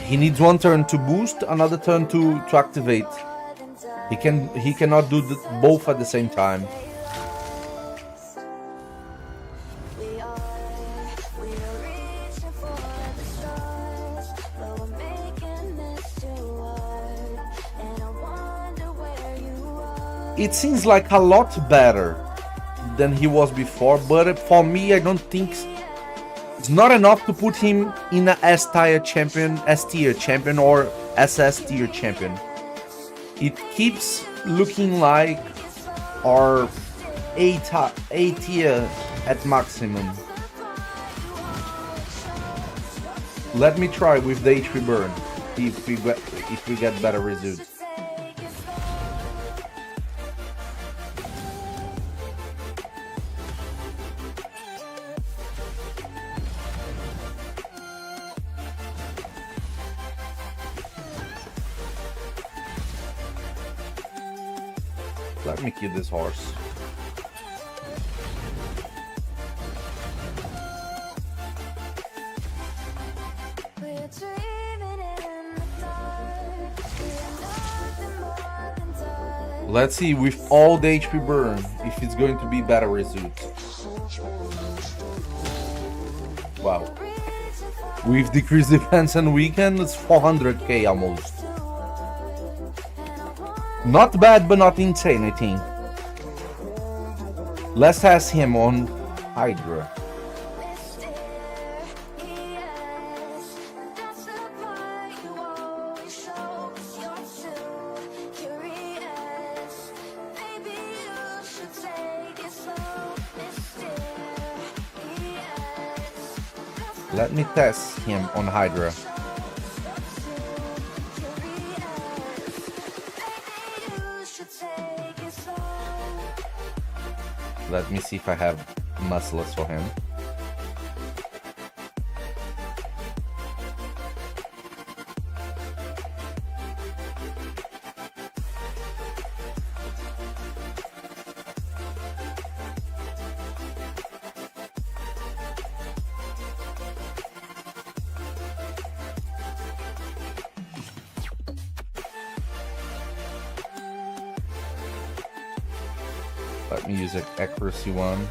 He needs 1 turn to boost, another turn to activate. He cannot do both at the same time. It seems like a lot better than he was before, but for me, I don't think it's not enough to put him in a S-tier champion, S-tier champion, or SS-tier champion. It keeps looking like our A-tier at maximum. Let me try with the HP burn, if we get better results. Let me kill this horse. Let's see with all the HP burn if it's going to be better results. Wow. With decreased defense and weaken, it's 400k almost. Not bad, but not insane, I think. Let's test him on Hydra. Let me test him on Hydra. Let me see if I have muscles for him. Let me use an accuracy one.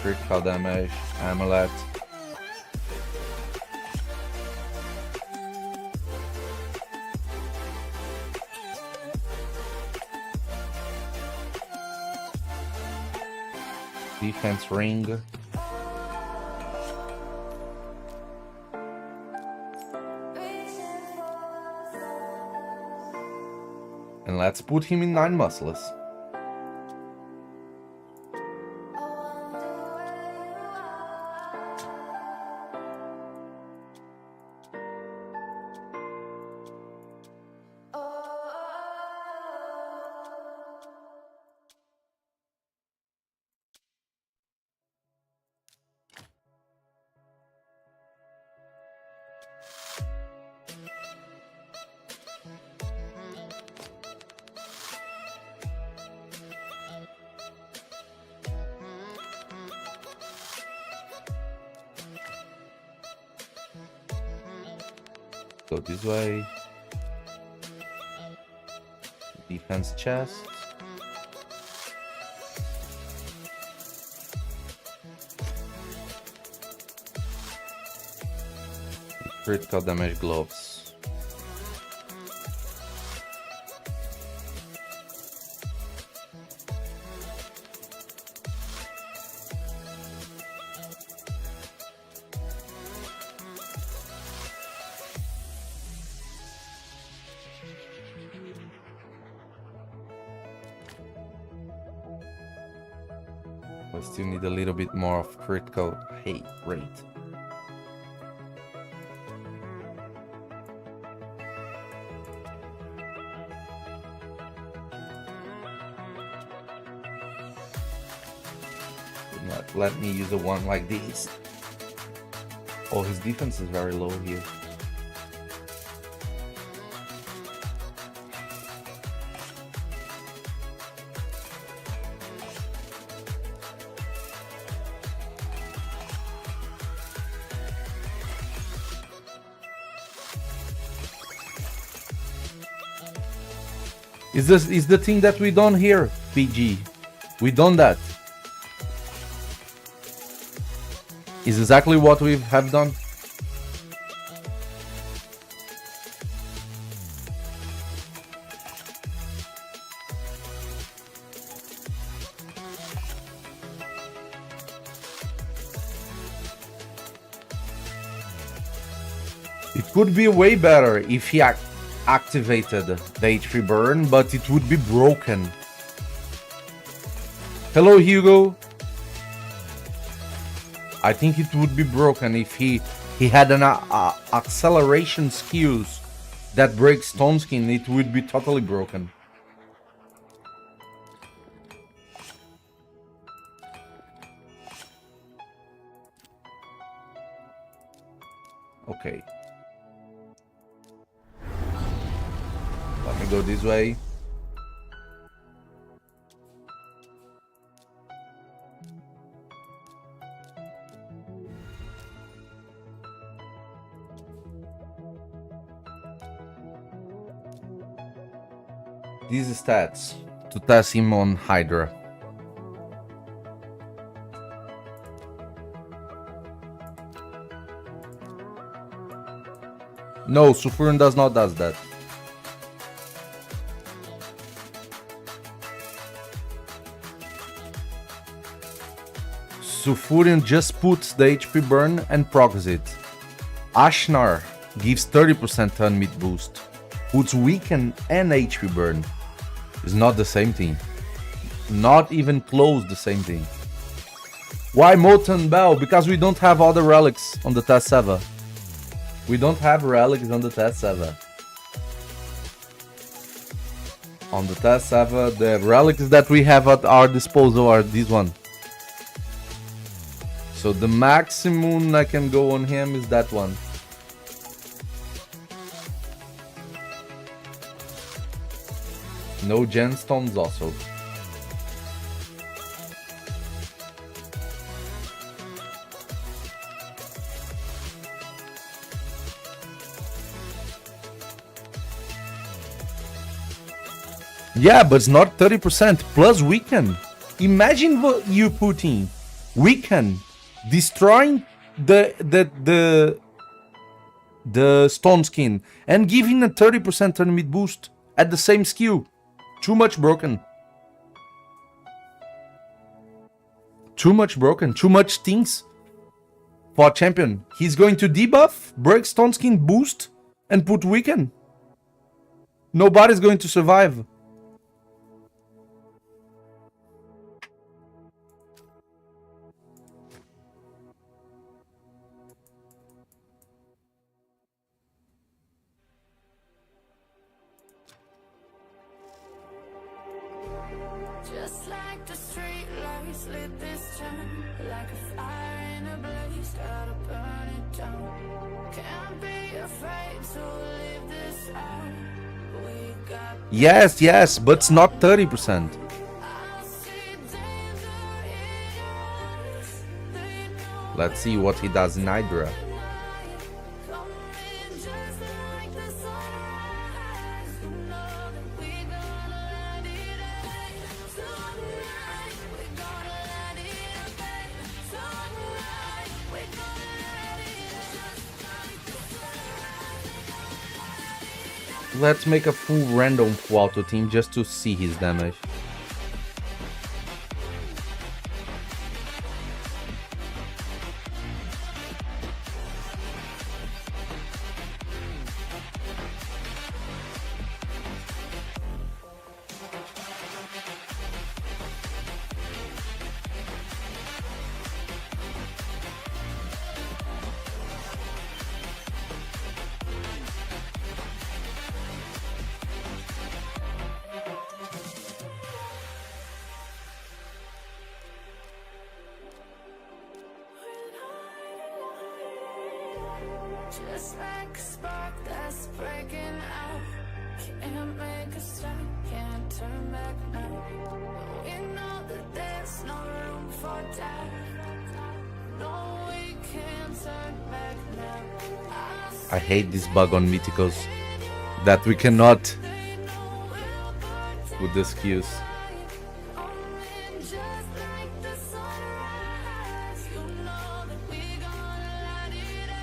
Critical damage, amulet. Defense ring. And let's put him in 9 muscles. Go this way. Defense chest. Critical damage gloves. We still need a little bit more of critical hate rate. Let me use a one like this. Oh, his defense is very low here. Is the thing that we done here, PG? We done that. Is exactly what we have done. It could be way better if he activated the HP burn, but it would be broken. Hello, Hugo. I think it would be broken if he had an acceleration skills that breaks Stone Skin. It would be totally broken. Okay. Let me go this way. These stats to test him on Hydra. No, Sulfurin does not does that. Sulfurin just puts the HP burn and procs it. Ashnar gives 30% turn mid boost. Puts weaken and HP burn. It's not the same thing. Not even close the same thing. Why Molten Bell? Because we don't have other relics on the test server. We don't have relics on the test server. On the test server, the relics that we have at our disposal are these one. So the maximum I can go on him is that one. No gemstones also. Yeah, but it's not 30% plus weaken. Imagine what you putting weaken, destroying the stone skin and giving a 30% turn mid boost at the same skill. Too much broken. Too much broken, too much things for champion. He's going to debuff, break Stone Skin, boost, and put weaken. Nobody's going to survive. Just like the street lights lit this town, like a fire in a blaze, gotta burn it down. Can't be afraid to leave this out. We got Yes, yes, but it's not 30%. I see danger in your eyes. They know Let's see what he does in Hydra. coming just like the sunrise. You know that we gonna light it up. Tonight we gonna light it up. Tonight we gonna light it up. Let's make a full random auto team just to see his damage. Just like a spark that's breaking out. Can't make a stop, can't turn back now. We know that there's no room for doubt. No, we can't turn back now. I hate this bug on Mythicals that we cannot with the skills. Just like the sunrise, you know that we gonna light it up.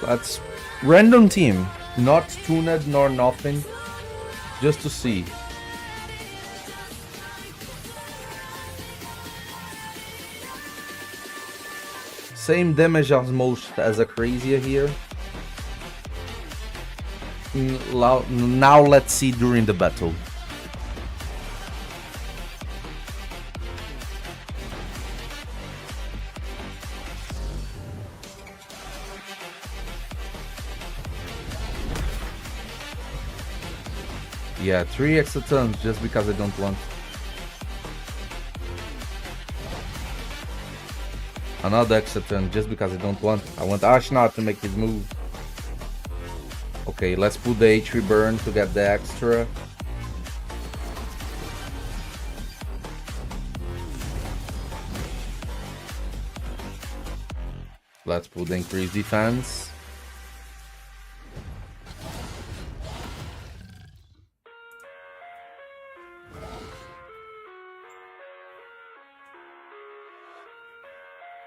That's random team, not tuned nor nothing, just to see. Same damage as most as a crazier here. Now let's see during the battle. Yeah, 3 extra turns just because I don't want. Another extra turn just because I don't want. I want Ashnar to make his move. Okay, let's put the HP burn to get the extra. Let's put the increased defense.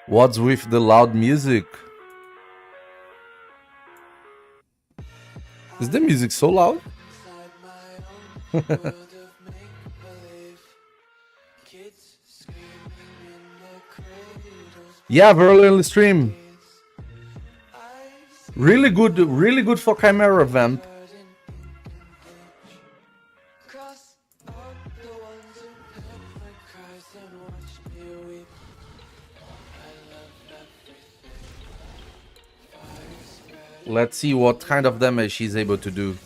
What's with the loud music? Is the music so loud? Yeah, very early stream. Really good for Chimera Vamp. Let's see what kind of damage he's able to do.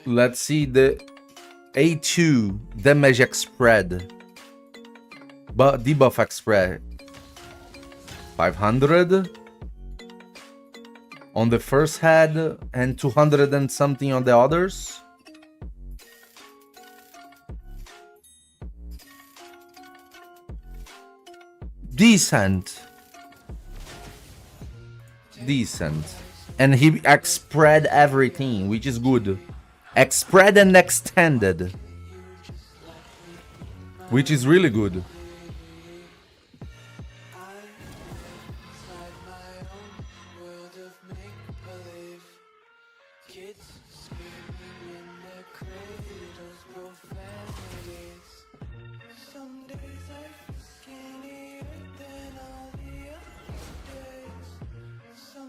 Let's see the A2 damage X spread. But debuff X spread. 500 on the first head and 200 and something on the others. Decent. And he X spread everything, which is good. X spread and extended, which is really good.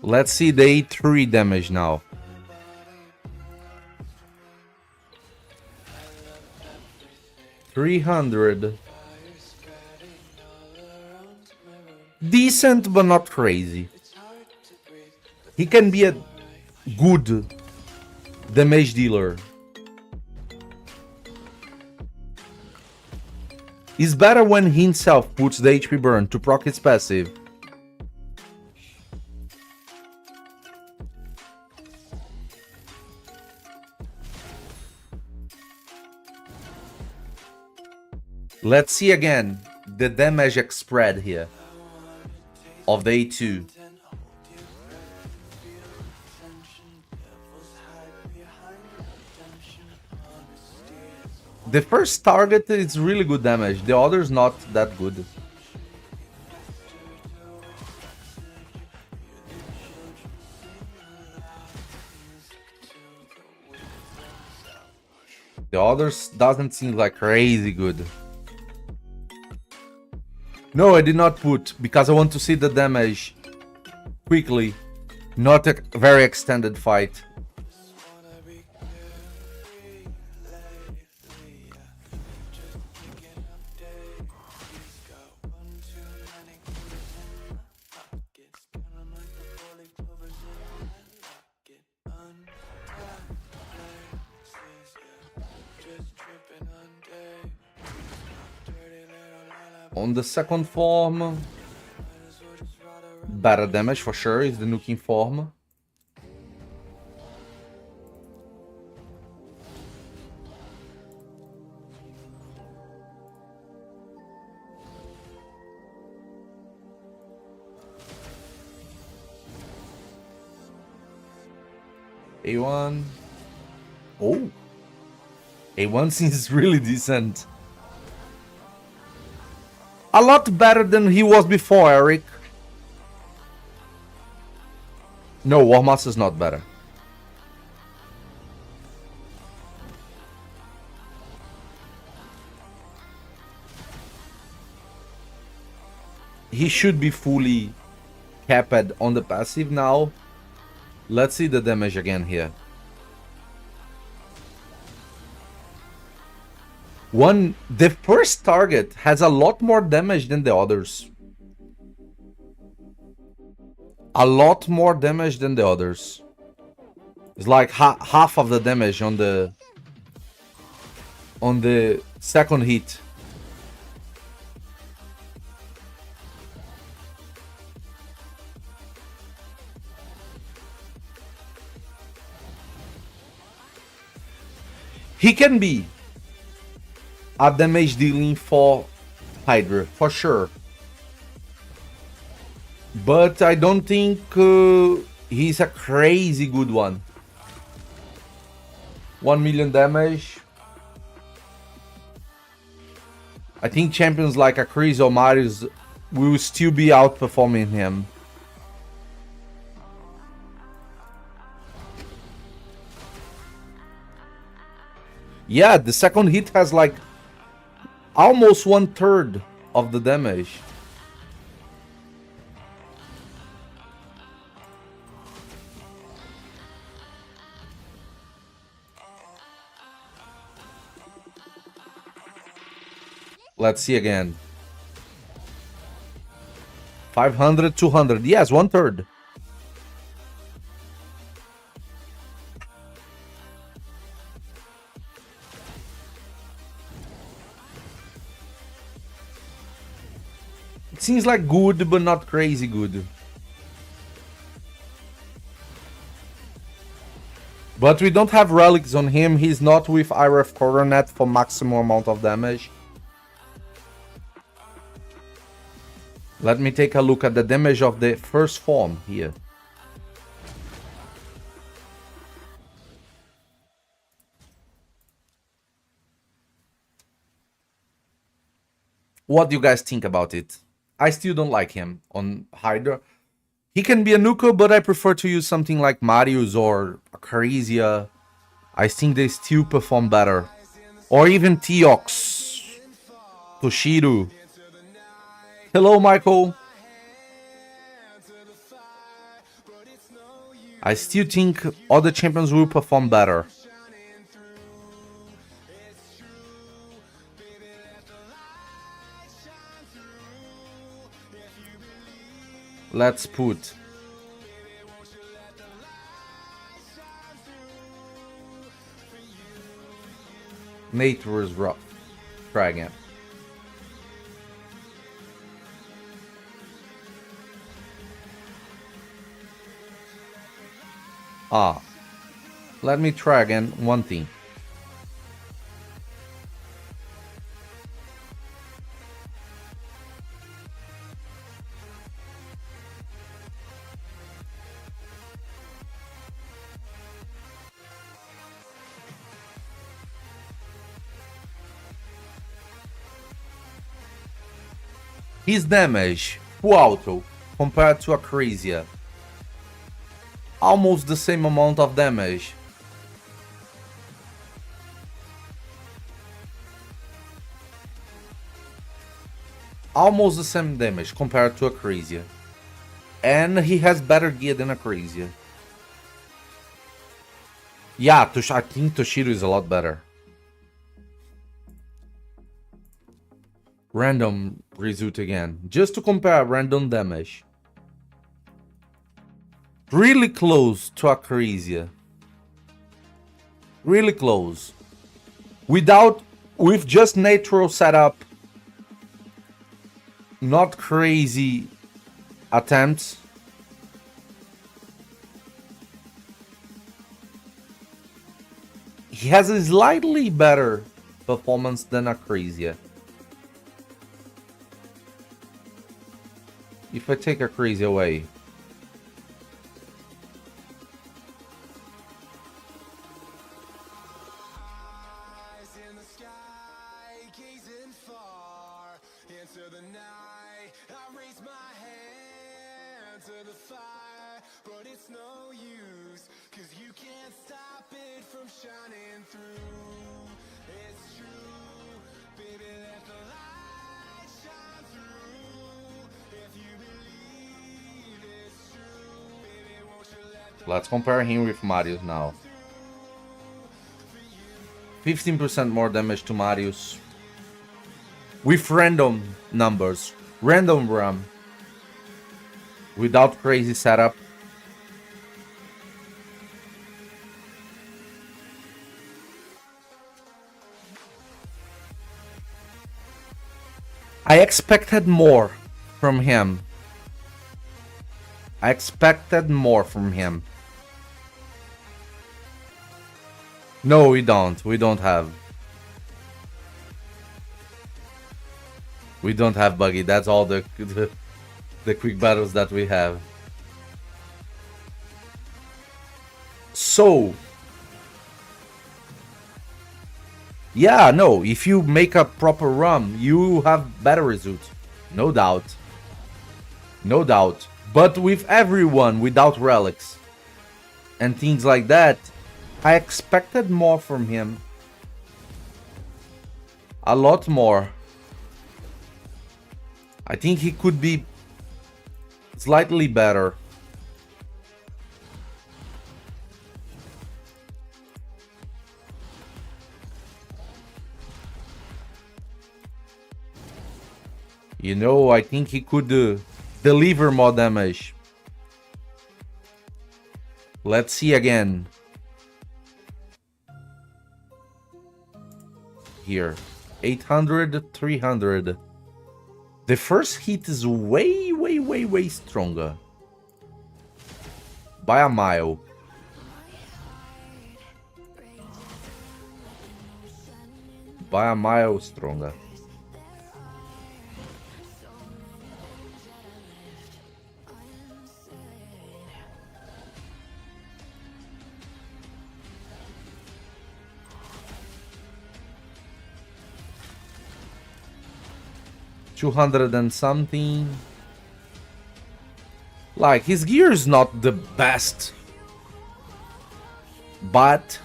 Let's see the A3 damage now. $300. Decent, but not crazy. He can be a good damage dealer. It's better when he himself puts the HP burn to proc his passive. Let's see again the damage spread here of the A2. The first target is really good damage, the others not that good. The others doesn't seem like crazy good. No, I did not put, because I want to see the damage quickly, not a very extended fight. On the second form, better damage for sure is the nuking form. A1. Oh, A1 seems really decent. A lot better than he was before, Eric. No, Warmaster is not better. He should be fully capped on the passive now. Let's see the damage again here. The first target has a lot more damage than the others. A lot more damage than the others. It's like half of the damage on the second hit. He can be a damage dealing for Hydra, for sure. But I don't think he's a crazy good one. 1 million damage. I think champions like a Chris or Marius will still be outperforming him. Yeah, the second hit has like almost 1/3 of the damage. Let's see again. 500, 200. Yes, 1/3. It seems like good, but not crazy good. But we don't have relics on him. He's not with IRF Coronet for maximum amount of damage. Let me take a look at the damage of the first form here. What do you guys think about it? I still don't like him on Hydra. He can be a nuker, but I prefer to use something like Marius or Carizia. I think they still perform better. Or even Teox, Toshiru. Hello, Michael. I still think other champions will perform better. Let's put Nature's Rough. Try again. Let me try again one thing. His damage, full auto, compared to Acrasia. Almost the same amount of damage. Almost the same damage compared to Acrasia. And he has better gear than Acrasia. Yeah, I think Toshiro is a lot better. Random result again. Just to compare random damage. Really close to Acrasia. Really close. With just natural setup. Not crazy attempts. He has a slightly better performance than Acrasia. If I take Acrasia away. Let's compare him with Marius now. 15% more damage to Marius. With random numbers. Random RAM. Without crazy setup. I expected more from him. I expected more from him. No, we don't. We don't have. We don't have Buggy. That's all the quick battles that we have. So, yeah, no. If you make a proper run, you have better results. No doubt. No doubt. But with everyone without relics and things like that, I expected more from him. A lot more. I think he could be slightly better. You know, I think he could deliver more damage. Let's see again. Here, 800, 300. The first hit is way stronger. By a mile. By a mile stronger. $200 and something. Like, his gear is not the best, but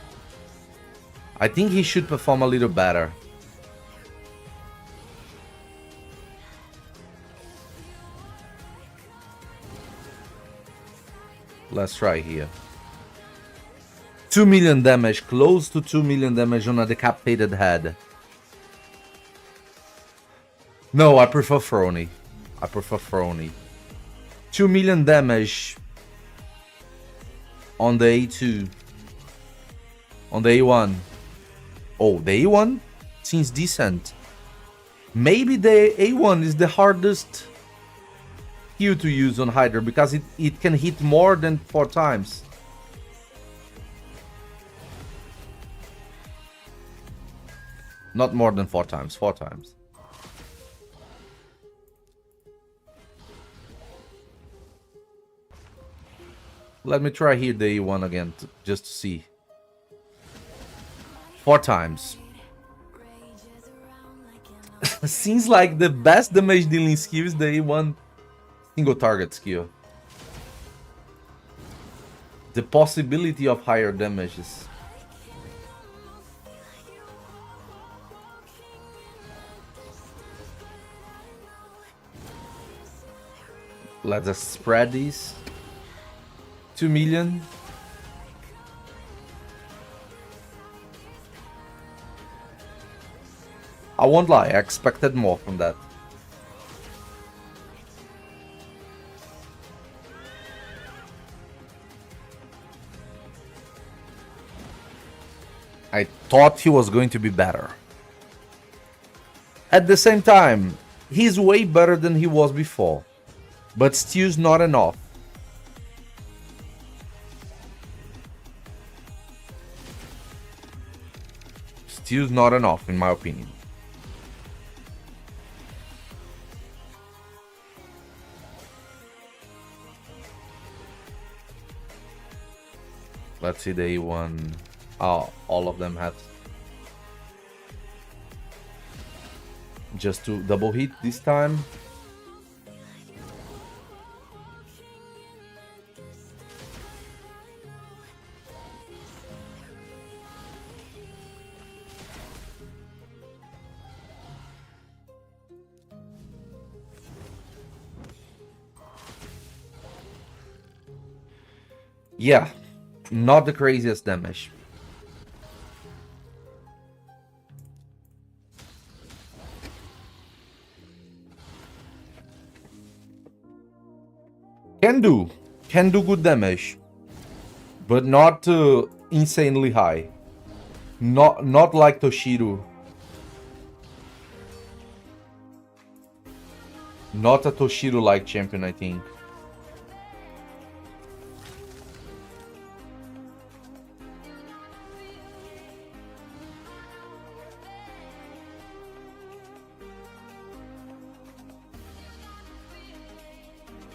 I think he should perform a little better. Let's try here. 2 million damage, close to 2 million damage on a decapitated head. No, I prefer Frony. 2 million damage on the A2. On the A1. Oh, the A1 seems decent. Maybe the A1 is the hardest skill to use on Hydra because it can hit more than 4 times. Not more than 4 times, 4 times. Let me try here the A1 again, just to see. 4 times. Seems like the best damage dealing skill is the A1 single target skill. The possibility of higher damages. Let us spread these. 2 million. I won't lie, I expected more from that. I thought he was going to be better. At the same time, he's way better than he was before, but still's not enough. Still's not enough, in my opinion. Let's see the A1. Oh, all of them had just to double hit this time. Yeah, not the craziest damage. Can do good damage, but not insanely high. Not like Toshiru. Not a Toshiru-like champion, I think.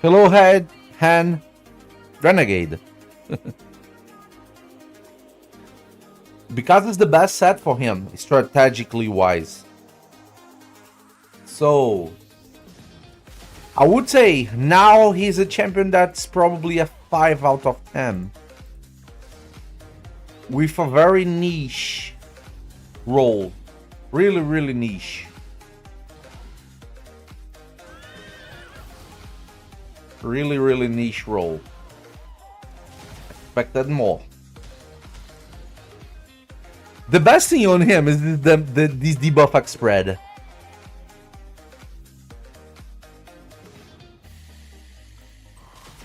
Hello, Han, Renegade. Because it's the best set for him, strategically wise. So, I would say now he's a champion that's probably a 5 out of 10. With a very niche role. Really, really niche. Really, really niche role. Expected more. The best thing on him is this debuff X spread.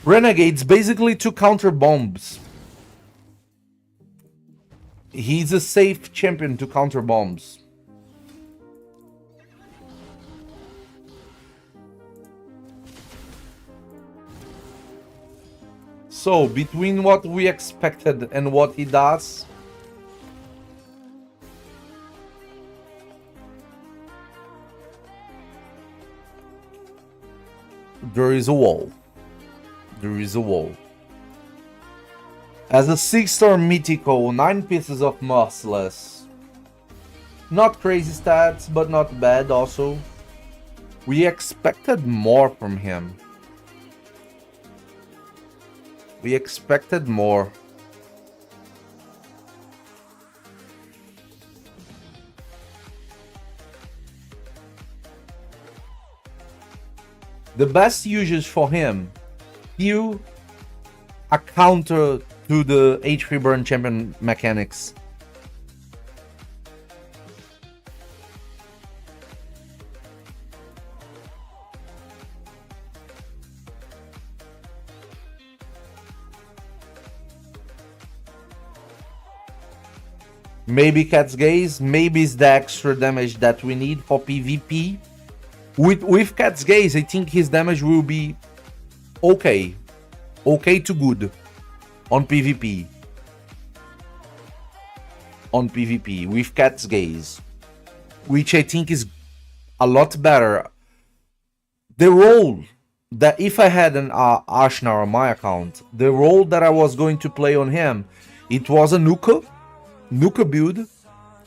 Renegades basically to counter bombs. He's a safe champion to counter bombs. So, between what we expected and what he does, there is a wall. There is a wall. As a 6-star mythical, 9 pieces of Merciless. Not crazy stats, but not bad also. We expected more from him. We expected more. The best uses for him, heal a counter to the HP burn champion mechanics. Maybe Cat's Gaze, maybe it's the extra damage that we need for PvP. With Cat's Gaze, I think his damage will be okay. Okay to good on PvP. On PvP with Cat's Gaze, which I think is a lot better. The role that if I had an Ashnar on my account, the role that I was going to play on him, it was a Nuka build,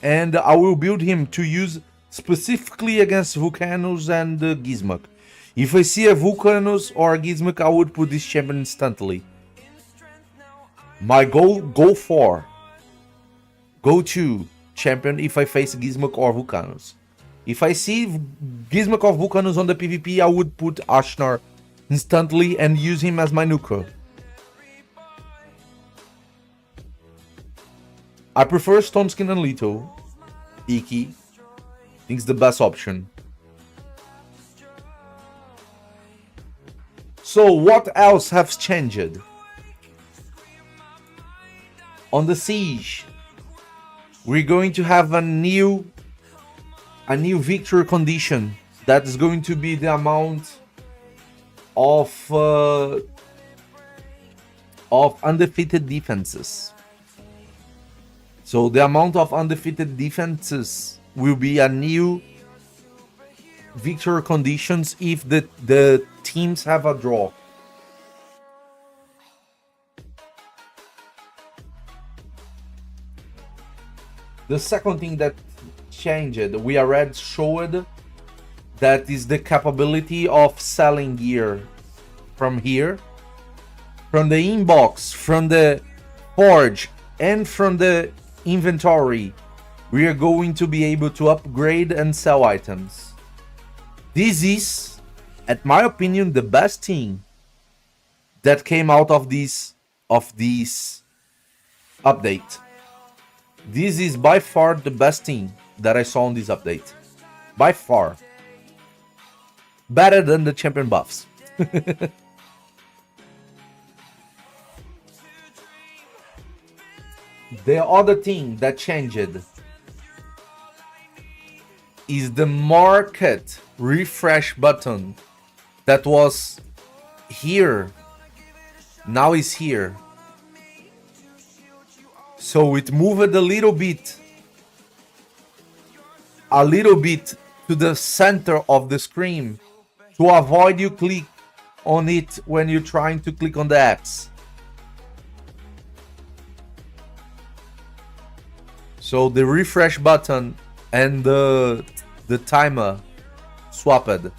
and I will build him to use specifically against Vulcanus and Gizmok. If I see a Vulcanus or a Gizmok, I would put this champion instantly. My go-to champion if I face Gizmok or Vulcanus. If I see Gizmok or Vulcanus on the PvP, I would put Ashnar instantly and use him as my Nuka. I prefer Stoneskin and Leto. Iki. I think it's the best option. So what else has changed? On the Siege, we're going to have a new victory condition that is going to be the amount of undefeated defenses. So the amount of undefeated defenses will be a new victory conditions if the teams have a draw. The second thing that changed, we already showed, that is the capability of selling gear from here, from the inbox, from the forge, and from the inventory. We are going to be able to upgrade and sell items. This is, at my opinion, the best thing that came out of this update. This is by far the best thing that I saw on this update. By far. Better than the champion buffs. The other thing that changed is the market refresh button that was here. Now is here. So it moved a little bit to the center of the screen to avoid you click on it when you're trying to click on the X. So the refresh button and the timer swapped.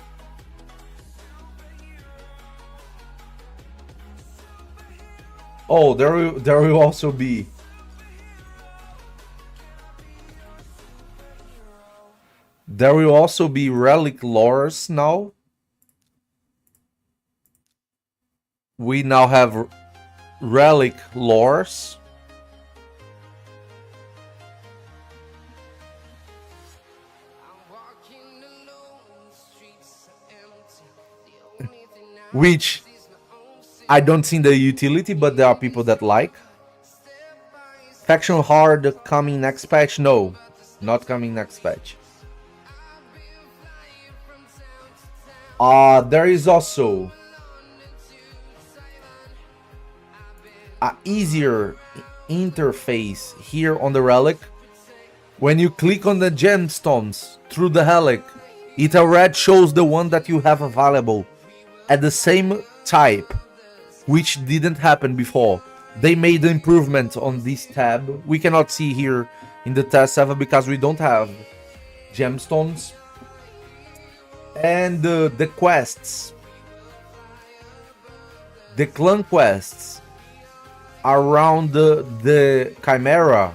Oh, there will also be relic lores now. We now have relic lores. Which I don't see the utility, but there are people that like. Faction hard coming next patch? No, not coming next patch. There is also a easier interface here on the relic. When you click on the gemstones through the relic, it already shows the one that you have available at the same type, which didn't happen before. They made the improvement on this tab. We cannot see here in the test server because we don't have gemstones. And the quests, the clan quests around the Chimera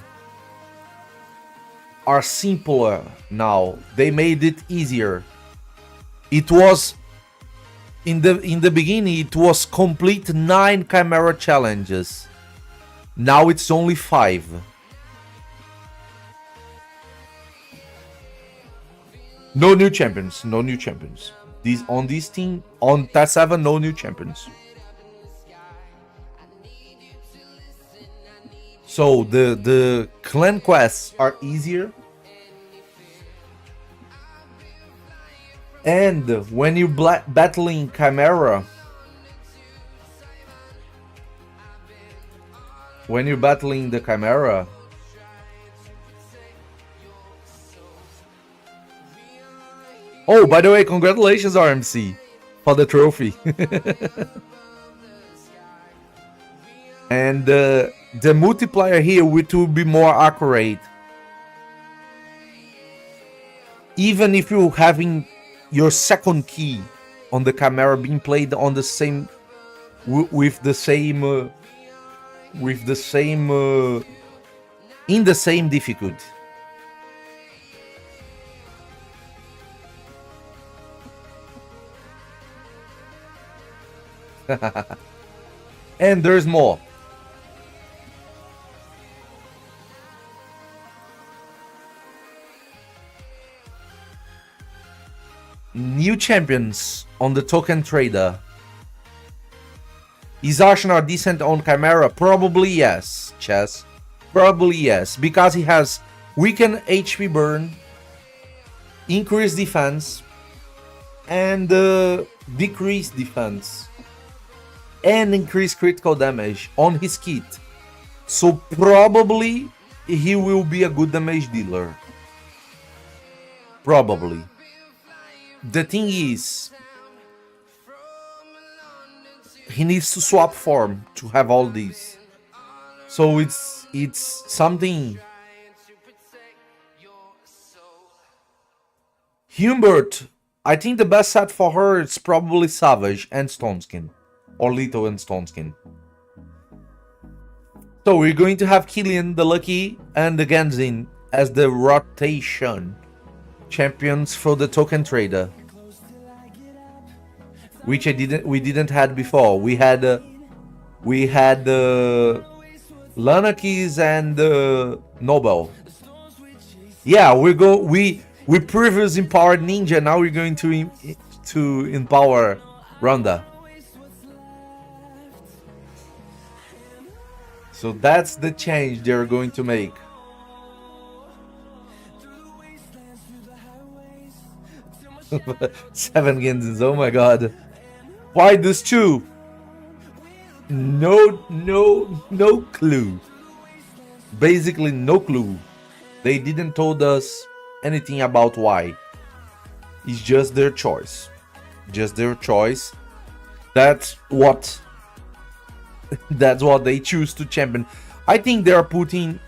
are simpler now. They made it easier. It was in the beginning, it was complete 9 Chimera challenges. Now it's only 5. No new champions. No new champions. On this team, on Test 7, no new champions. So the clan quests are easier. And when you're battling Chimera, when you're battling the Chimera, oh, by the way, congratulations RMC for the trophy. And the multiplier here will be more accurate. Even if you're having your second key on the Chimera being played on the same with the same in the same difficulty. And there's more. New champions on the token trader. Is Arshnar decent on Chimera? Probably yes, Chess. Probably yes, because he has weakened HP burn, increased defense, and decreased defense, and increased critical damage on his kit. So probably he will be a good damage dealer. Probably. The thing is, he needs to swap form to have all these. So it's something. Humbert, I think the best set for her is probably Savage and Stoneskin, or Lito and Stoneskin. So we're going to have Killian, the Lucky, and the Genzin as the rotation champions for the token trader, which we didn't had before. We had Lanakis and Nobel. Yeah, we previously empowered Ninja. Now we're going to empower Ronda. So that's the change they're going to make. Seven Genzins, oh my god. Why this two? No clue. Basically no clue. They didn't told us anything about why. It's just their choice. Just their choice. That's what they choose to champion. I think they are putting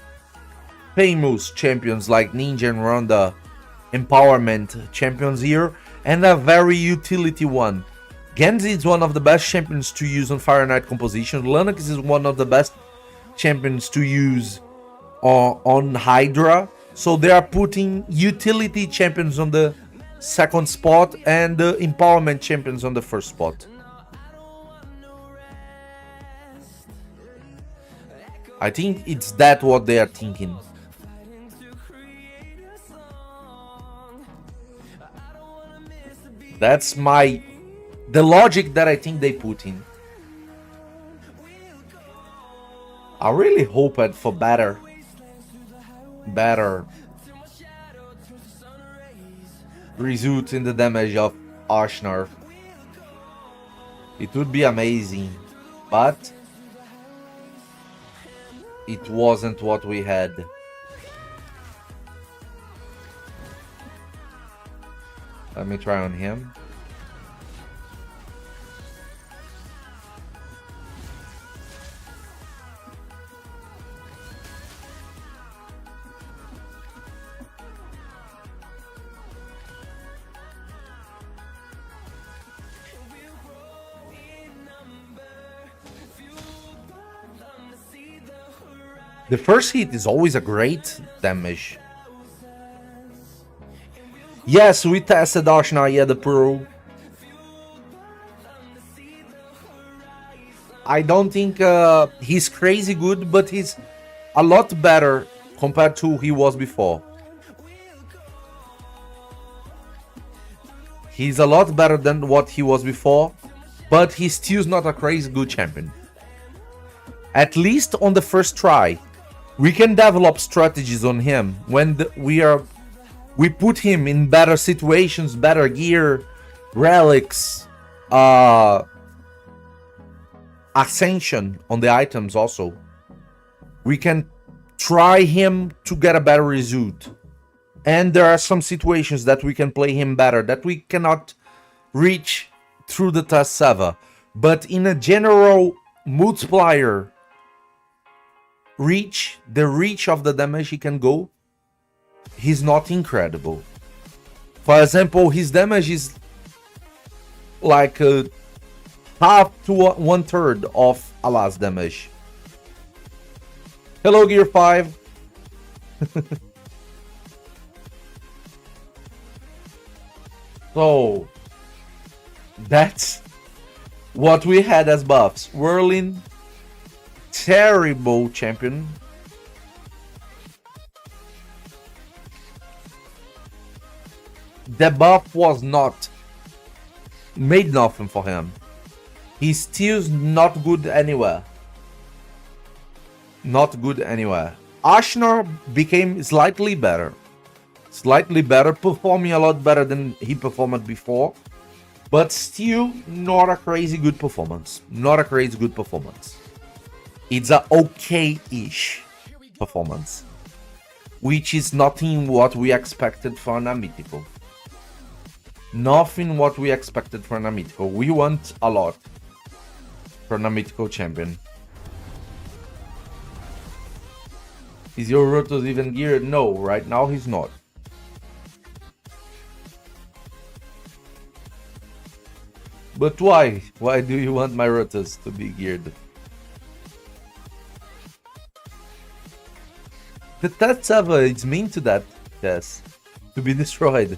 famous champions like Ninja and Ronda empowerment champions here, and a very utility one. Genji is one of the best champions to use on Fire Knight composition. Lennox is one of the best champions to use on Hydra. So they are putting utility champions on the second spot and the empowerment champions on the first spot. I think it's that what they are thinking. That's the logic that I think they put in. I really hope for better result in the damage of Arshnar. It would be amazing, but it wasn't what we had. Let me try on him. The first hit is always a great damage. Yes, we tested Arshnar, yeah, the Pro. I don't think he's crazy good, but he's a lot better compared to he was before. He's a lot better than what he was before, but he's still not a crazy good champion. At least on the first try, we can develop strategies on him when we put him in better situations, better gear, relics, ascension on the items also. We can try him to get a better result. And there are some situations that we can play him better that we cannot reach through the test server. But in a general multiplier reach, the reach of the damage he can go, he's not incredible. For example, his damage is like half to 1/3 of Allah's damage. Hello, Gear 5. So, that's what we had as buffs. Wurlim, terrible champion. The buff was not made nothing for him. He's still not good anywhere. Not good anywhere. Ashnar became slightly better. Slightly better, performing a lot better than he performed before. But still not a crazy good performance. Not a crazy good performance. It's a okay-ish performance. Which is nothing what we expected for an mythical. Nothing what we expected for a mythical. We want a lot for a mythical champion. Is your Rotos even geared? No, right now he's not. But why? Why do you want my Rotos to be geared? The test server is mean to that, yes. To be destroyed.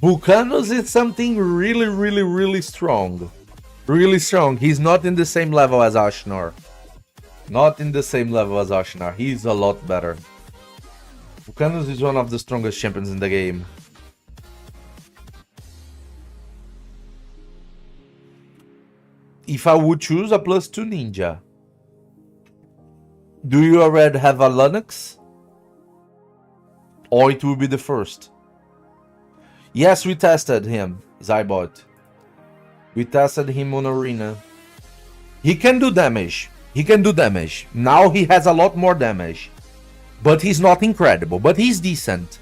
Vulcanos is something really strong. Really strong. He's not in the same level as Ashnar. Not in the same level as Ashnar. He's a lot better. Vulcanos is one of the strongest champions in the game. If I would choose a +2 ninja. Do you already have a Linux? Or it will be the first? Yes, we tested him, Zybot. We tested him on Arena. He can do damage. He can do damage. Now he has a lot more damage. But he's not incredible. But he's decent.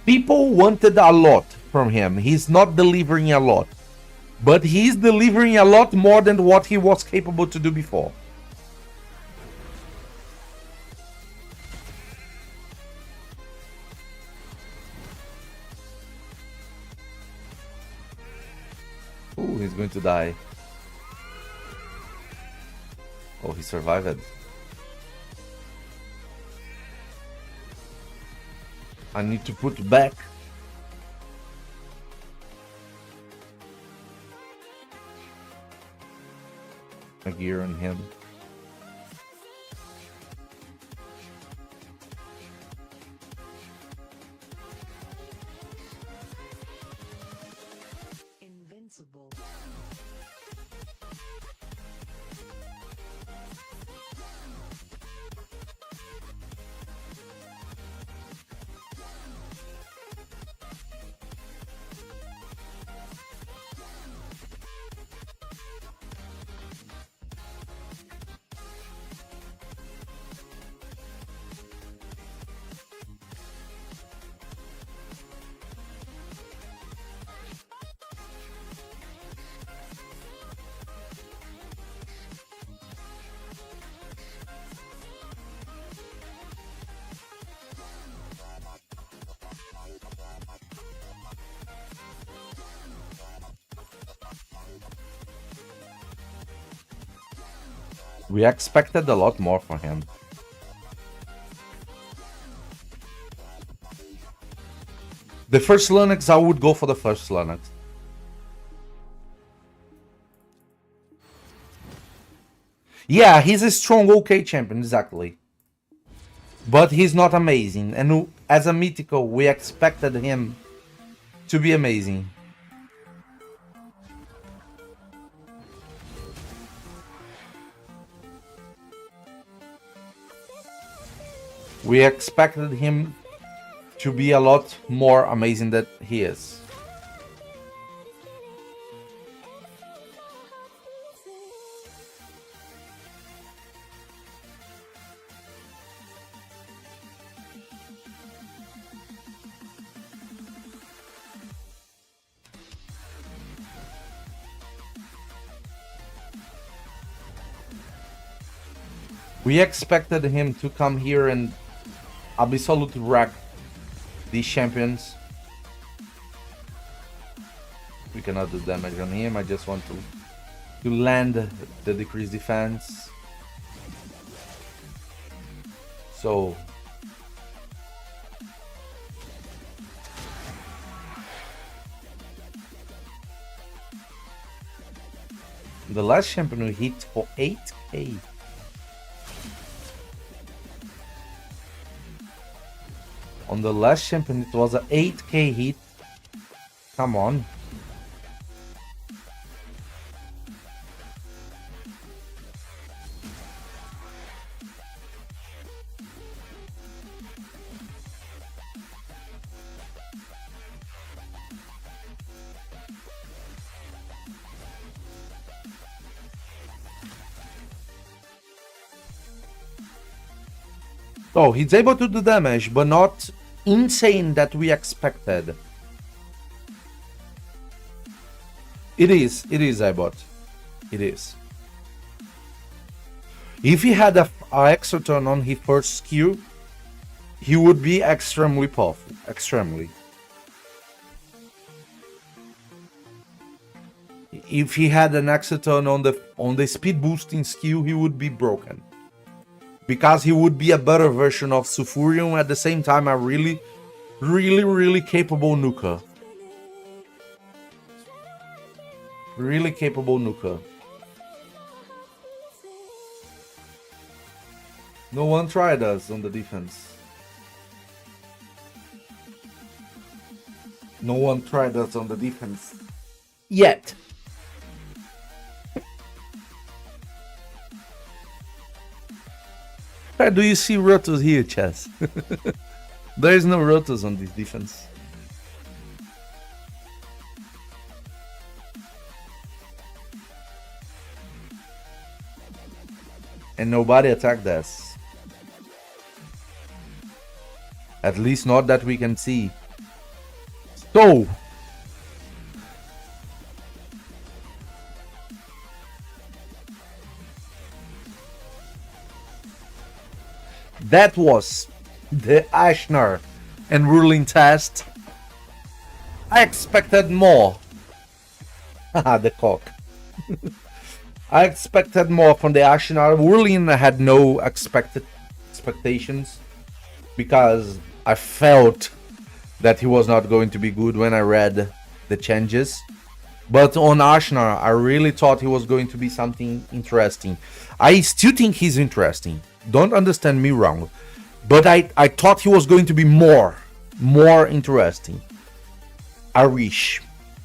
People wanted a lot from him. He's not delivering a lot. But he's delivering a lot more than what he was capable to do before. Ooh, he's going to die. Oh, he survived. I need to put back. A gear on him. Invincible. We expected a lot more from him. The first Linux, I would go for the first Linux. Yeah, he's a strong OK champion, exactly. But he's not amazing. And as a mythical, we expected him to be amazing. We expected him to be a lot more amazing than he is. We expected him to come here and absolutely wreck these champions. We cannot do damage on him. I just want to land the decreased defense. So the last champion we hit for 8k. On the last champion, it was a 8k hit. Come on. Oh, he's able to do damage, but not insane that we expected. It is Ibot. It is. If he had a extra turn on his first skill, he would be extremely powerful. Extremely. If he had an extra turn on the speed boosting skill, he would be broken. Because he would be a better version of Sulfurion, at the same time a really capable nuker. Really capable nuker. No one tried us on the defense. No one tried us on the defense. Yet. Where do you see Rotos here, Chess? There is no Rotos on this defense. And nobody attacked us. At least not that we can see. So that was the Ashnar and Wurlim test. I expected more. Haha, the cock. I expected more from the Ashnar. Wurlim had no expectations because I felt that he was not going to be good when I read the changes. But on Ashnar, I really thought he was going to be something interesting. I still think he's interesting. Don't understand me wrong. But I thought he was going to be more interesting. I wish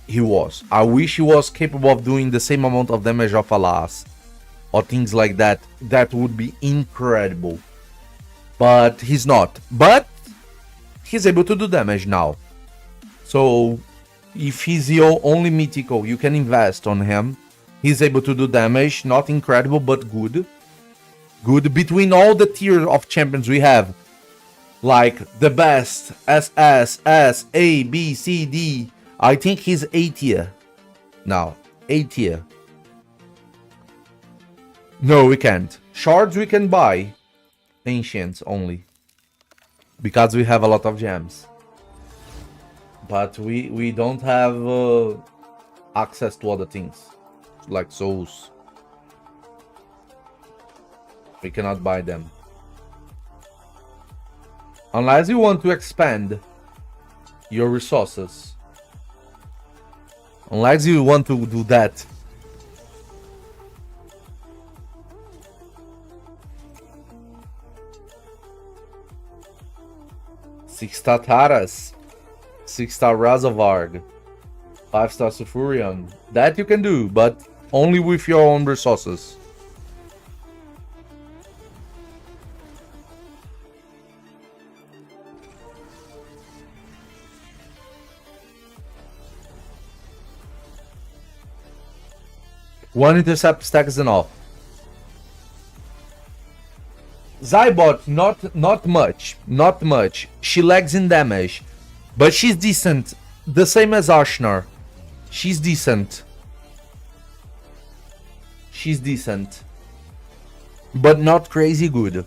he was. I wish he was capable of doing the same amount of damage of Alas. Or things like that. That would be incredible. But he's not. But he's able to do damage now. So if he's your only mythical, you can invest on him. He's able to do damage. Not incredible, but good. Good between all the tier of champions we have. Like the best. S, S, S, A, B, C, D. I think he's A tier. Now. A tier. No, we can't. Shards we can buy. Ancients only. Because we have a lot of gems. But we don't have access to other things. Like souls. We cannot buy them. Unless you want to expand your resources. Unless you want to do that. Six-star Taras, 6-star Razovarg, 5-star Sulfurion. That you can do, but only with your own resources. One intercept stack is enough. Zybot, not much. She lags in damage, but she's decent. The same as Ashnar. She's decent. But not crazy good.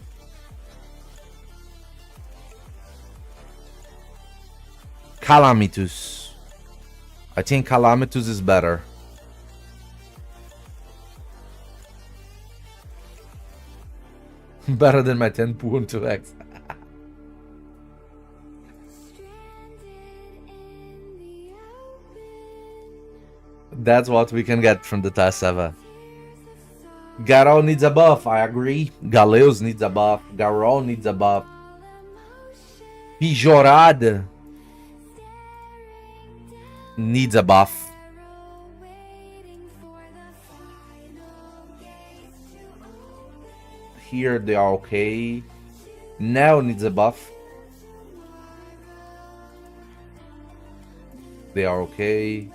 Calamitus. I think Calamitus is better. Better than my 10.2x. That's what we can get from the Tassava. Garou needs a buff, I agree. Galeus needs a buff. Garou needs a buff. Pijorad needs a buff. Here they are okay. Now needs a buff. They are okay.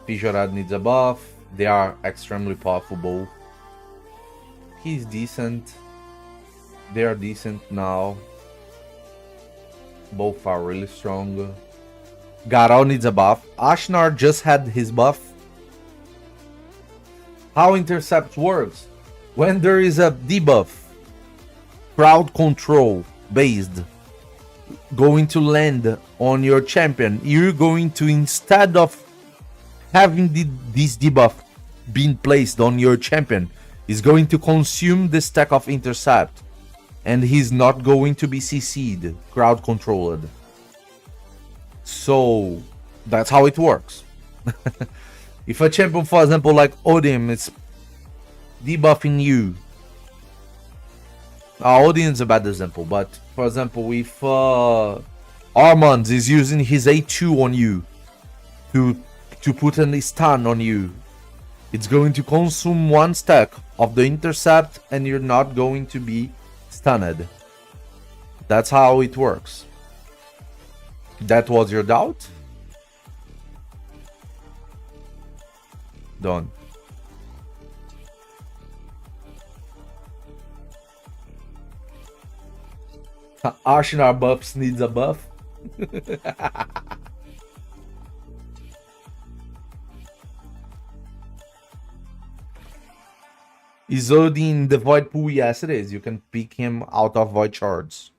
Pijorad needs a buff. They are extremely powerful both. He's decent. They are decent now. Both are really strong. Garou needs a buff. Ashnar just had his buff. How intercept works? When there is a debuff, crowd control based, going to land on your champion, you're going to, instead of having this debuff being placed on your champion, is going to consume the stack of intercept, and he's not going to be CC'd, crowd controlled. So that's how it works. If a champion, for example, like Odin, is debuffing you. Odin is a bad example, but for example, if Armand is using his A2 on you to put a stun on you, it's going to consume one stack of the intercept and you're not going to be stunned. That's how it works. That was your doubt? Done. Ashnar buffs needs a buff. Is Odin the Void Pool? Yes, it is. You can pick him out of Void Shards.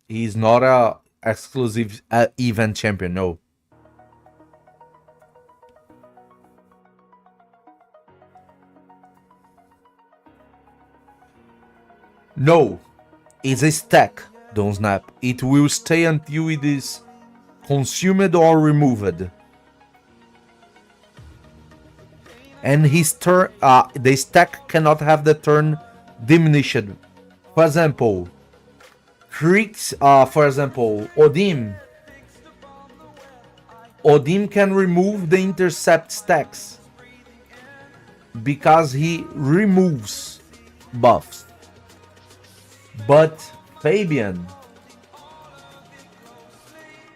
He's not a exclusive event champion, no. No. It's a stack, don't snap. It will stay until it is consumed or removed. And his turn, the stack cannot have the turn diminished. For example, Odin can remove the intercept stacks because he removes buffs. But Fabian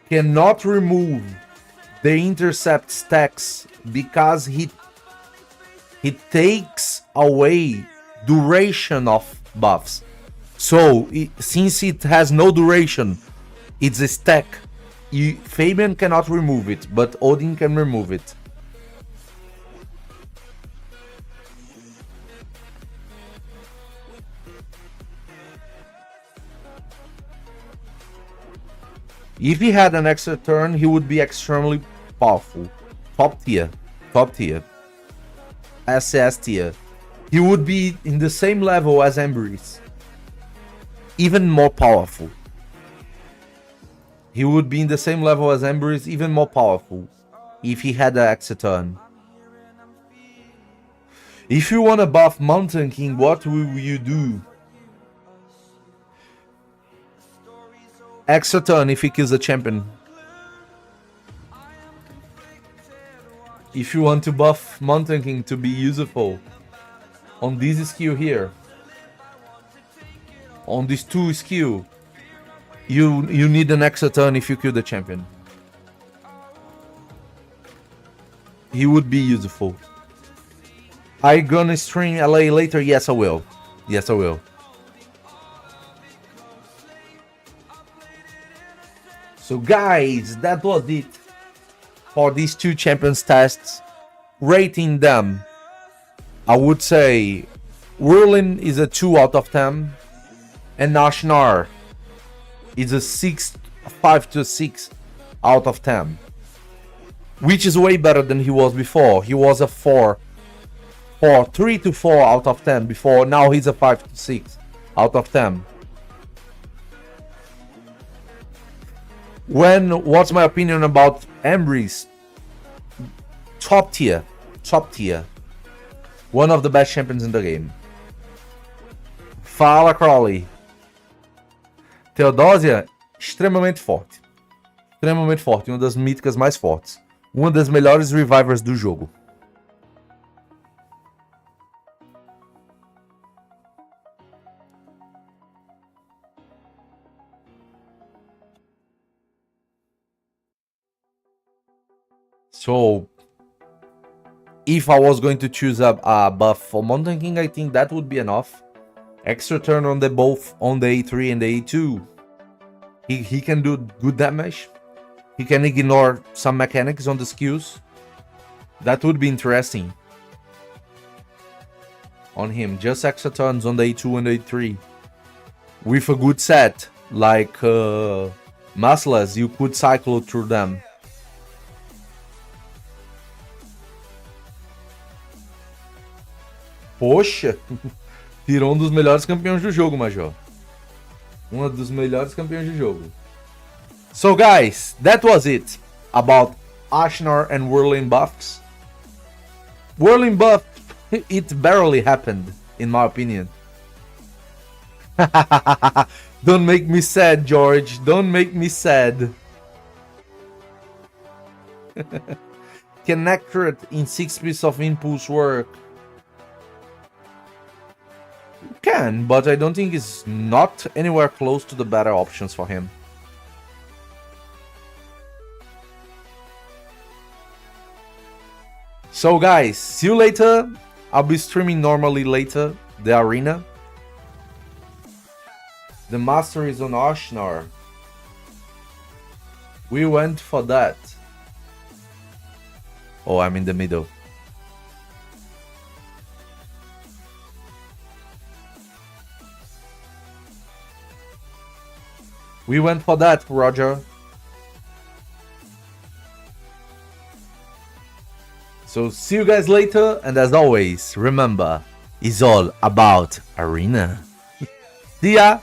cannot remove the intercept stacks because he takes away duration of buffs. So since it has no duration, it's a stack. Fabian cannot remove it, but Odin can remove it. If he had an extra turn, he would be extremely powerful. Top tier. SS tier. He would be in the same level as Embrace. Even more powerful. He would be in the same level as Embrys, even more powerful, if he had the Exeton. If you want to buff Mountain King, what will you do? Exeton if he kills the champion. If you want to buff Mountain King to be useful on this skill here, on these two skill, you need an extra turn if you kill the champion. He would be useful. Are you gonna stream LA later? Yes, I will. Yes, I will. So guys, that was it for these two champions tests. Rating them, I would say Wurlim is a 2 out of 10 and Ashnar is a 5 to 6 out of 10, which is way better than he was before. He was a 3 to 4 out of 10 before. Now he's a 5 to 6 out of 10. What's my opinion about Embrys? Top tier. One of the best champions in the game. Fala, Crowley. Theodosia, extremamente forte. Extremamente forte, uma das míticas mais fortes. Uma das melhores revivers do jogo. So, if I was going to choose a buff for Mountain King, I think that would be enough. Extra turn on both on the A3 and the A2. He can do good damage. He can ignore some mechanics on the skills. That would be interesting. On him, just extra turns on the A2 and the A3. With a good set, like Maslas, you could cycle through them. Poxa, tirou dos melhores campeões do jogo, Major. Uma dos melhores campeões do jogo. So guys, that was it about Ashnar and Wurlim buffs. Wurlim buff, it barely happened, in my opinion. Don't make me sad, George. Don't make me sad. Can accurate in 6 pieces of impulse work? Can, but I don't think it's not anywhere close to the better options for him. So guys, see you later. I'll be streaming normally later, the arena. The master is on Ashnar. We went for that. Oh, I'm in the middle. We went for that, Roger. So see you guys later, and as always, remember, it's all about arena. See ya!